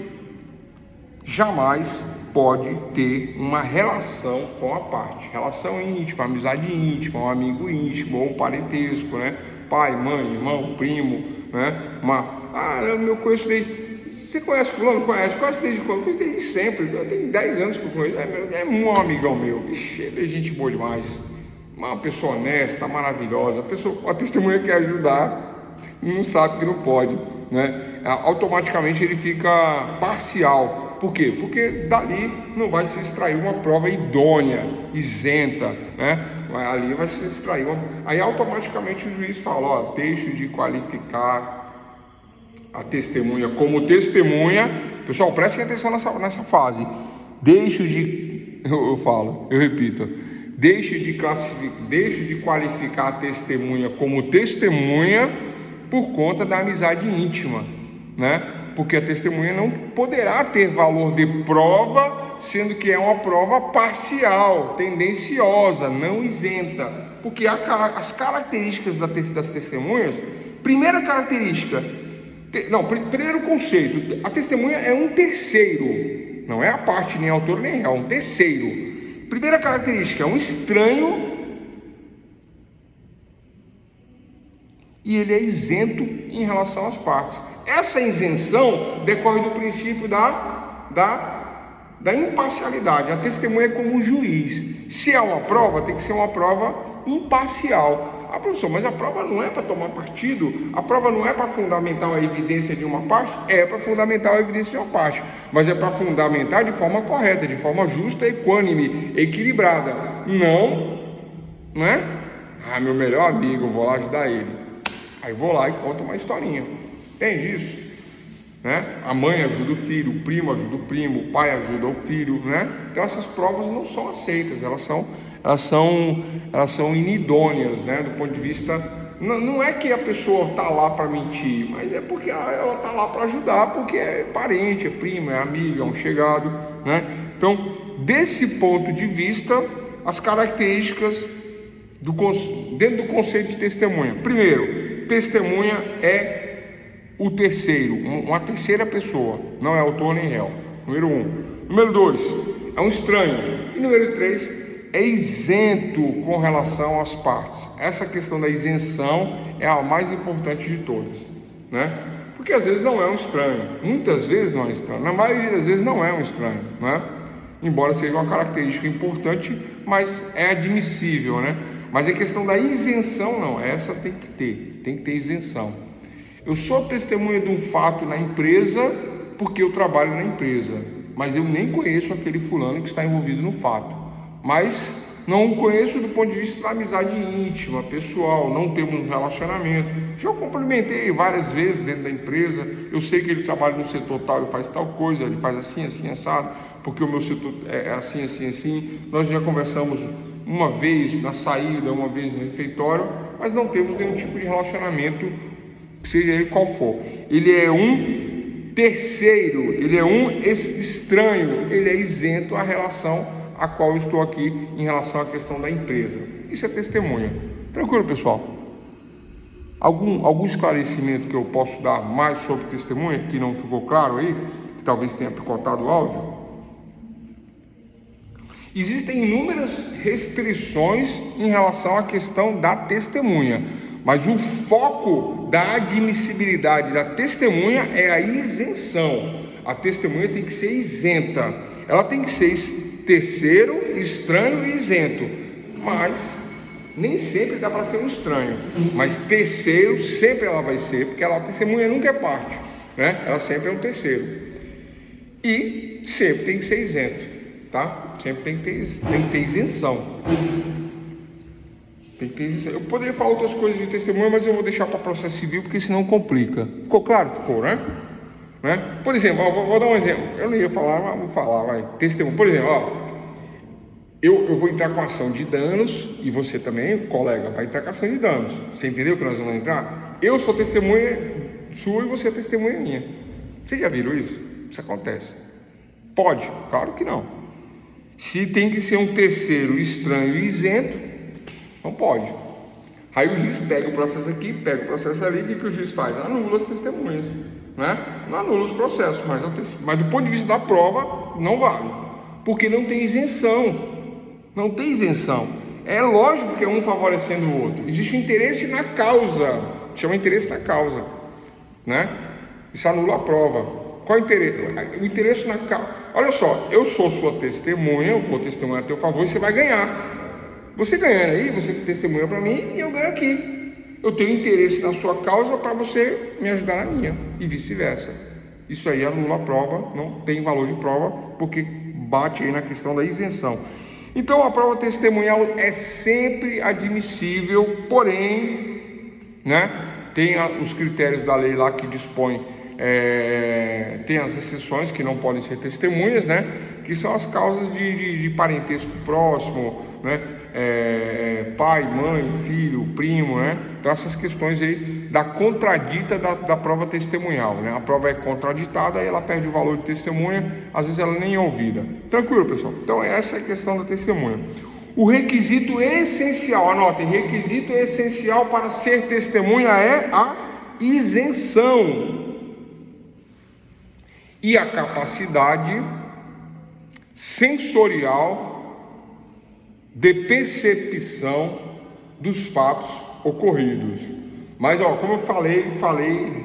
jamais pode ter uma relação com a parte, relação íntima, amizade íntima, um amigo íntimo, ou um parentesco, né? Pai, mãe, irmão, primo, né? Eu me conheço desde... Você conhece fulano? Conhece desde quando? Conhece desde sempre. Tem 10 anos que eu conheço. É um amigão meu. Ixi, ele é gente boa demais. Uma pessoa honesta, maravilhosa. A testemunha quer ajudar, não sabe que não pode, né? Automaticamente ele fica parcial. Por quê? Porque dali não vai se extrair uma prova idônea, isenta, né? Ali vai se extrair Aí automaticamente o juiz fala, deixo de qualificar a testemunha como testemunha. Pessoal, prestem atenção nessa fase. Deixo de qualificar a testemunha como testemunha por conta da amizade íntima, né? Porque a testemunha não poderá ter valor de prova, sendo que é uma prova parcial, tendenciosa, não isenta. Porque as características das testemunhas, primeira característica, primeiro conceito, a testemunha é um terceiro, não é a parte nem autor nem réu, é um terceiro. Primeira característica, é um estranho e ele é isento em relação às partes. Essa isenção decorre do princípio da imparcialidade. A testemunha é como um juiz. Se é uma prova, tem que ser uma prova imparcial. Professor, mas a prova não é para tomar partido, a prova não é para fundamentar a evidência de uma parte, é para fundamentar a evidência de uma parte, mas é para fundamentar de forma correta, de forma justa, equânime, equilibrada. Não é? Meu melhor amigo, eu vou lá ajudar ele. Aí vou lá e conto uma historinha. Entende isso? Né? A mãe ajuda o filho, o primo ajuda o primo, o pai ajuda o filho, né? Então essas provas não são aceitas, elas são inidôneas, né? Do ponto de vista, não é que a pessoa está lá para mentir, mas é porque ela está lá para ajudar, porque é parente, é primo, é amigo, é um chegado, né? Então, desse ponto de vista, as características dentro do conceito de testemunha. Primeiro, testemunha é o terceiro, uma terceira pessoa, não é autor nem réu. Número 1. Número 2, é um estranho. E número 3, é isento com relação às partes. Essa questão da isenção é a mais importante de todas, né? Porque às vezes não é um estranho, muitas vezes não é estranho, na maioria das vezes não é um estranho, né? Embora seja uma característica importante, mas é admissível, né? Mas a questão da isenção não, essa tem que ter isenção. Eu sou testemunha de um fato na empresa porque eu trabalho na empresa, mas eu nem conheço aquele fulano que está envolvido no fato, mas não o conheço do ponto de vista da amizade íntima, pessoal, não temos um relacionamento. Já cumprimentei várias vezes dentro da empresa, eu sei que ele trabalha no setor tal e faz tal coisa, ele faz assim, assim, assado, porque o meu setor é assim, assim, assim. Nós já conversamos uma vez na saída, uma vez no refeitório, mas não temos nenhum tipo de relacionamento, seja ele qual for. Ele é um terceiro, ele é um estranho, ele é isento à relação a qual eu estou aqui em relação à questão da empresa. Isso é testemunha. Tranquilo, pessoal? Algum esclarecimento que eu posso dar mais sobre testemunha, que não ficou claro aí, que talvez tenha picotado o áudio? Existem inúmeras restrições em relação à questão da testemunha, mas o foco da admissibilidade da testemunha é a isenção. A testemunha tem que ser isenta, ela tem que ser terceiro, estranho e isento, mas nem sempre dá para ser um estranho, mas terceiro sempre ela vai ser, porque a testemunha nunca é parte, né? Ela sempre é um terceiro, e sempre tem que ser isento, tá? Sempre tem que ter isenção. Tem que ter isenção. Eu poderia falar outras coisas de testemunha, mas eu vou deixar para processo civil, porque senão complica. Ficou claro? Ficou, né? Por exemplo, vou dar um exemplo. Eu não ia falar, mas vou falar, vai. Testemunho. Por exemplo, eu vou entrar com ação de danos e você também, colega, vai entrar com ação de danos. Você entendeu que nós vamos entrar? Eu sou testemunha sua e você é testemunha minha. Vocês já viram isso? Isso acontece. Pode? Claro que não. Se tem que ser um terceiro estranho e isento, não pode. Aí o juiz pega o processo aqui, pega o processo ali, e o que o juiz faz? Anula as testemunhas, né? Não anula os processos, mas do ponto de vista da prova, não vale. porque não tem isenção. Não tem isenção. É lógico que é um favorecendo o outro. Existe um interesse na causa, chama interesse na causa, né? Isso anula a prova. Qual é o interesse? O interesse na causa. Olha só, eu sou sua testemunha, eu vou testemunhar a teu favor e você vai ganhar. Você ganhando aí, você testemunha para mim e eu ganho aqui. Eu tenho interesse na sua causa para você me ajudar na minha e vice-versa. Isso aí anula a prova, não tem valor de prova, porque bate aí na questão da isenção. Então a prova testemunhal é sempre admissível, porém, né, tem os critérios da lei lá que dispõe, tem as exceções que não podem ser testemunhas, né, que são as causas de parentesco próximo, né, pai, mãe, filho, primo, né? Então essas questões aí da contradita da prova testemunhal, né? A prova é contraditada, aí ela perde o valor de testemunha, às vezes ela nem é ouvida. Tranquilo, pessoal? Então essa é a questão da testemunha. O requisito essencial, anotem, requisito essencial para ser testemunha é a isenção e a capacidade sensorial de percepção dos fatos ocorridos. Mas como eu falei,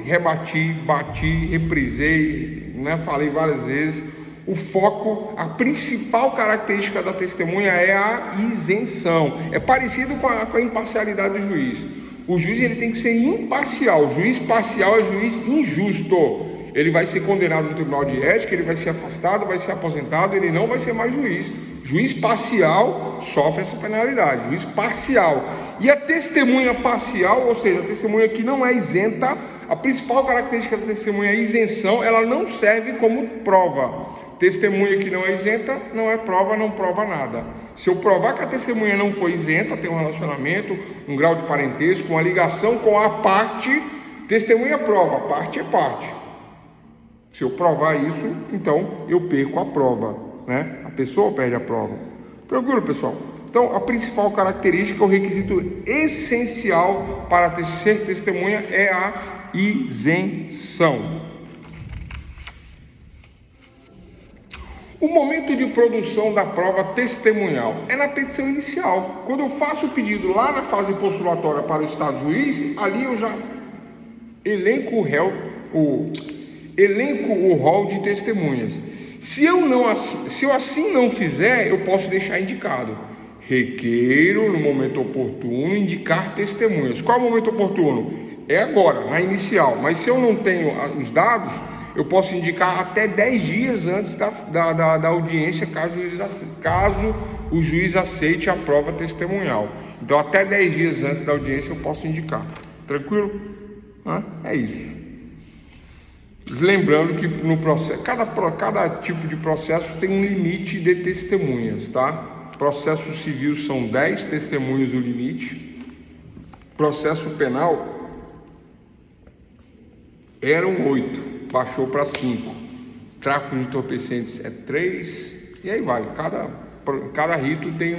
rebati, bati, reprisei, né? Falei várias vezes, o foco, a principal característica da testemunha é a isenção. É parecido com a imparcialidade do juiz. O juiz ele tem que ser imparcial. O juiz parcial é juiz injusto. Ele vai ser condenado no tribunal de ética, ele vai ser afastado, vai ser aposentado, ele não vai ser mais juiz. Juiz parcial sofre essa penalidade, juiz parcial. E a testemunha parcial, ou seja, a testemunha que não é isenta, a principal característica da testemunha é a isenção, ela não serve como prova. Testemunha que não é isenta, não é prova, não prova nada. Se eu provar que a testemunha não foi isenta, tem um relacionamento, um grau de parentesco, uma ligação com a parte, testemunha prova, parte é parte. Se eu provar isso, então eu perco a prova, né? A pessoa perde a prova. Tranquilo, pessoal? Então, a principal característica, o requisito essencial para ser testemunha é a isenção. O momento de produção da prova testemunhal é na petição inicial. Quando eu faço o pedido lá na fase postulatória para o Estado juiz, ali eu já elenco o rol de testemunhas. Se eu assim não fizer, eu posso deixar indicado: requeiro no momento oportuno indicar testemunhas. Qual é o momento oportuno? É agora, na inicial. Mas se eu não tenho os dados, eu posso indicar até 10 dias antes da audiência, caso o juiz aceite a prova testemunhal. Então até 10 dias antes da audiência eu posso indicar. Tranquilo? É isso. Lembrando que no processo, cada tipo de processo tem um limite de testemunhas, tá? Processo civil são 10 testemunhas o limite. Processo penal eram 8, baixou para 5. Tráfico de entorpecentes é 3, e aí vai. Cada rito tem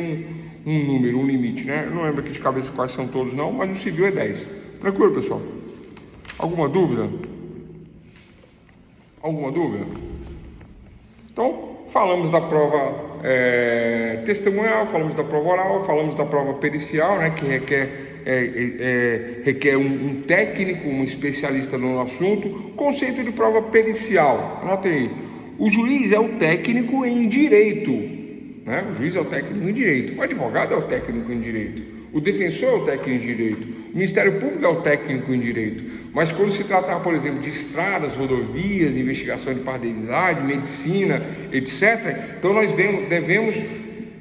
um número, um limite, né? Eu não lembro aqui de cabeça quais são todos não, mas o civil é 10. Tranquilo, pessoal? Alguma dúvida? Alguma dúvida? Então, falamos da prova testemunhal, falamos da prova oral, falamos da prova pericial, né, que requer um técnico, um especialista no assunto. Conceito de prova pericial, anotem aí. O juiz é o técnico em direito, né? O juiz é o técnico em direito, o advogado é o técnico em direito, o defensor é o técnico em direito, o Ministério Público é o técnico em direito. Mas quando se tratar, por exemplo, de estradas, rodovias, investigação de paternidade, medicina, etc., então nós devemos,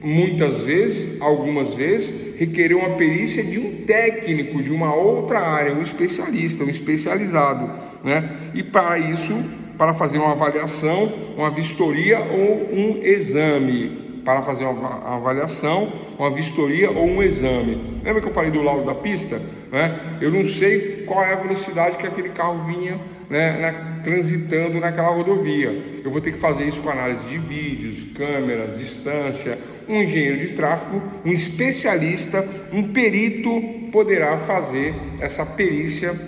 muitas vezes, algumas vezes, requerer uma perícia de um técnico de uma outra área, um especialista, um especializado, né? E para isso, para fazer uma avaliação, uma vistoria ou um exame. Para fazer uma avaliação, uma vistoria ou um exame. Lembra que eu falei do laudo da pista? Né? Eu não sei qual é a velocidade que aquele carro vinha, né, transitando naquela rodovia. Eu vou ter que fazer isso com análise de vídeos, câmeras, distância. Um engenheiro de tráfego, um especialista, um perito poderá fazer essa perícia,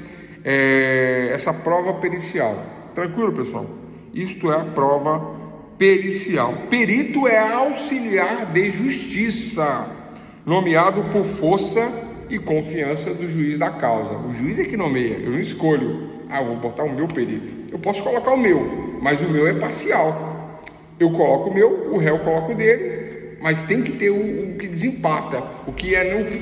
essa prova pericial. Tranquilo, pessoal? Isto é a prova pericial. Perito é auxiliar de justiça, nomeado por força e confiança do juiz da causa. O juiz é que nomeia, eu não escolho. Eu vou botar o meu perito. Eu posso colocar o meu, mas o meu é parcial. Eu coloco o meu, o réu coloca o dele, mas tem que ter o que desempata, o que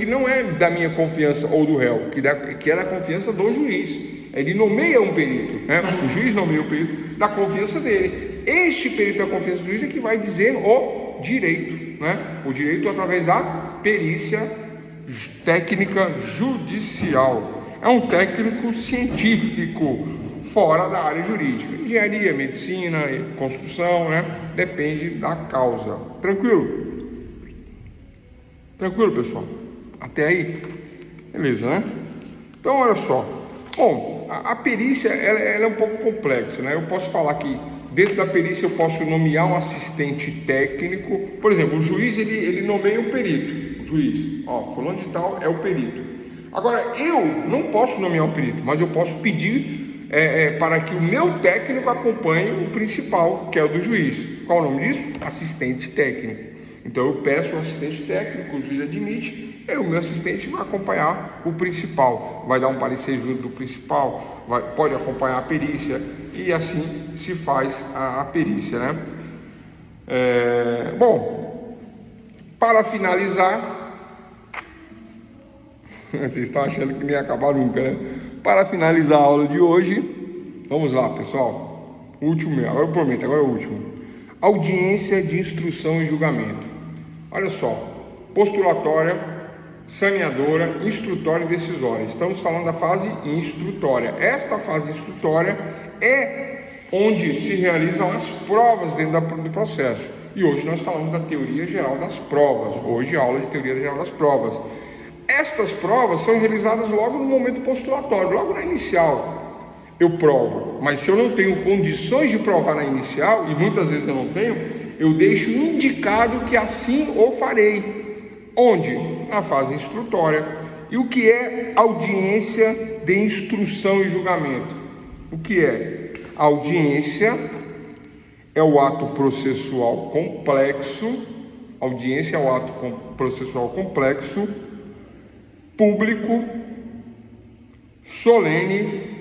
não é da minha confiança ou do réu, que é da confiança do juiz. Ele nomeia um perito, né? O juiz nomeia o perito da confiança dele. Este perito da confiança do juiz é que vai dizer o direito, né? O direito através da perícia técnica judicial. É um técnico científico fora da área jurídica. Engenharia, medicina, construção, né? Depende da causa. Tranquilo? Tranquilo, pessoal? Até aí? Beleza, né? Então, olha só. Bom, a perícia ela é um pouco complexa, né? Eu posso falar que dentro da perícia eu posso nomear um assistente técnico. Por exemplo, o juiz ele nomeia um perito. O juiz, fulano de tal é o perito. Agora, eu não posso nomear um perito, mas eu posso pedir para que o meu técnico acompanhe o principal, que é o do juiz. Qual o nome disso? Assistente técnico. Então eu peço o assistente técnico, o juiz admite, e o meu assistente vai acompanhar o principal, vai dar um parecer junto do principal, pode acompanhar a perícia, e assim se faz a perícia, né? Bom, para finalizar, vocês estão achando que não ia acabar nunca, né? Para finalizar a aula de hoje, vamos lá, pessoal. O último, agora eu prometo, agora é o último. Audiência de instrução e julgamento. Olha só, postulatória, saneadora, instrutória e decisória. Estamos falando da fase instrutória. Esta fase instrutória é onde se realizam as provas dentro do processo. E hoje nós falamos da teoria geral das provas. Hoje, aula de teoria geral das provas. Estas provas são realizadas logo no momento postulatório, logo na inicial. Eu provo, mas se eu não tenho condições de provar na inicial, e muitas vezes eu não tenho, eu deixo indicado que assim o farei. Onde? Na fase instrutória. E o que é audiência de instrução e julgamento? O que é? A audiência é o ato processual complexo, audiência é o ato processual complexo, público, solene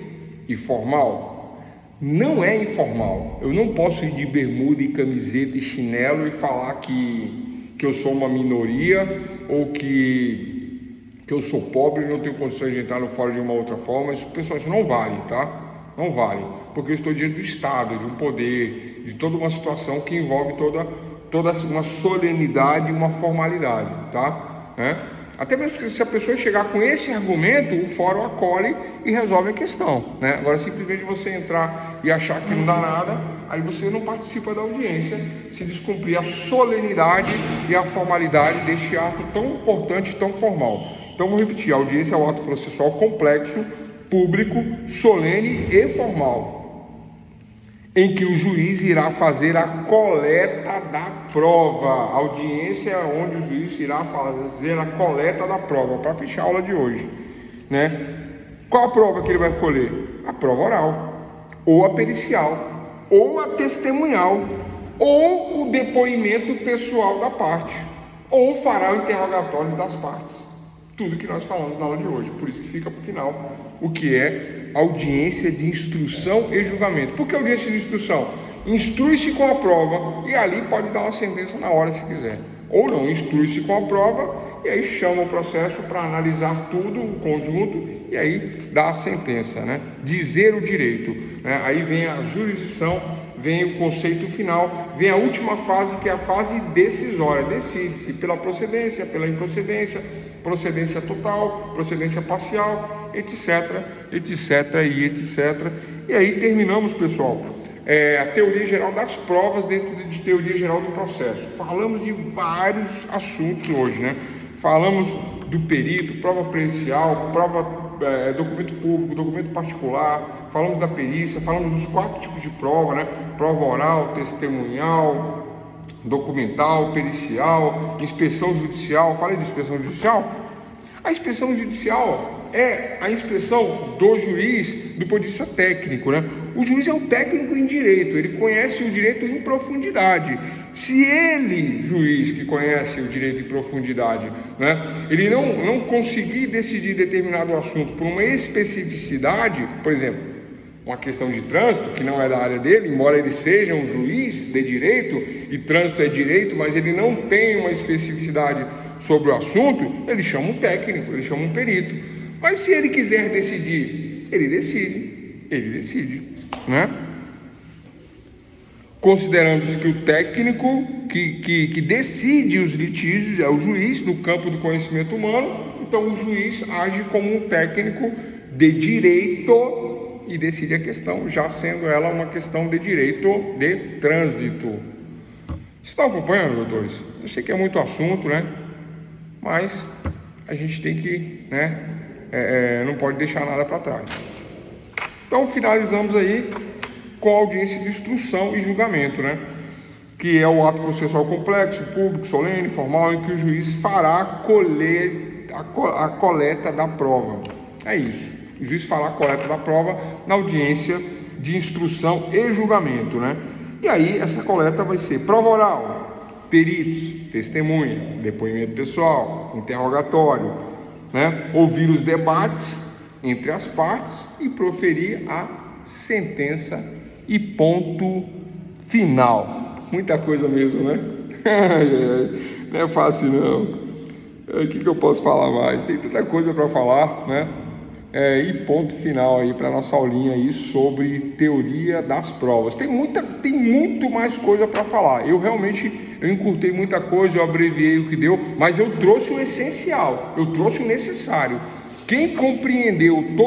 e formal. Não é informal. Eu não posso ir de bermuda e camiseta e chinelo e falar que eu sou uma minoria ou que eu sou pobre e não tenho condições de entrar no fórum de uma outra forma. Isso, pessoal, isso não vale, tá? Não vale, porque eu estou diante do Estado, de um poder, de toda uma situação que envolve toda uma solenidade e uma formalidade, tá? Até mesmo que se a pessoa chegar com esse argumento, o fórum acolhe e resolve a questão, né? Agora, simplesmente você entrar e achar que não dá nada, aí você não participa da audiência, se descumprir a solenidade e a formalidade deste ato tão importante, tão formal. Então, vou repetir, a audiência é o ato processual complexo, público, solene e formal, em que o juiz irá fazer a coleta da prova. A audiência é onde o juiz irá fazer a coleta da prova, para fechar a aula de hoje, né? Qual a prova que ele vai colher? A prova oral, ou a pericial, ou a testemunhal, ou o depoimento pessoal da parte, ou fará o interrogatório das partes. Tudo que nós falamos na aula de hoje, por isso que fica para o final o que é audiência de instrução e julgamento. Por que audiência de instrução? Instrui-se com a prova e ali pode dar uma sentença na hora se quiser. Ou não, instrui-se com a prova e aí chama o processo para analisar tudo, o conjunto, e aí dá a sentença, né? Dizer o direito, né? Aí vem a jurisdição, vem o conceito final, vem a última fase, que é a fase decisória. Decide-se pela procedência, pela improcedência, procedência total, procedência parcial, etc, etc e etc. E aí terminamos, pessoal, a teoria geral das provas dentro de teoria geral do processo. Falamos de vários assuntos hoje, né? Falamos do perito, prova pericial, prova, documento público, documento particular, falamos da perícia, falamos dos 4 tipos de prova, né? Prova oral, testemunhal, documental, pericial, inspeção judicial. Falei de inspeção judicial? A inspeção judicial é a inspeção do juiz do ponto de vista técnico, né? O juiz é um técnico em direito, ele conhece o direito em profundidade. Se ele, juiz que conhece o direito em profundidade, né, ele não conseguir decidir determinado assunto por uma especificidade, por exemplo, uma questão de trânsito, que não é da área dele, embora ele seja um juiz de direito, e trânsito é direito, mas ele não tem uma especificidade sobre o assunto, ele chama um técnico, ele chama um perito. Mas se ele quiser decidir, ele decide, né? Considerando-se que o técnico que decide os litígios é o juiz no campo do conhecimento humano, então o juiz age como um técnico de direito e decide a questão, já sendo ela uma questão de direito de trânsito. Vocês estão acompanhando, doutores? Eu sei que é muito assunto, né? Mas a gente tem que, né? Não pode deixar nada para trás. Então finalizamos aí com a audiência de instrução e julgamento, né? Que é o ato processual complexo, público, solene, formal, em que o juiz fará a coleta da prova. É isso. O juiz fará a coleta da prova na audiência de instrução e julgamento, né? E aí essa coleta vai ser prova oral, peritos, testemunha, depoimento pessoal, interrogatório, né? Ouvir os debates entre as partes e proferir a sentença e ponto final. Muita coisa mesmo, né? Não é fácil não. O que eu posso falar mais? Tem tanta coisa para falar, né? E ponto final aí para nossa aulinha aí sobre teoria das provas. Tem muito mais coisa para falar. Eu encurtei muita coisa, eu abreviei o que deu, mas eu trouxe o essencial, eu trouxe o necessário. Quem compreendeu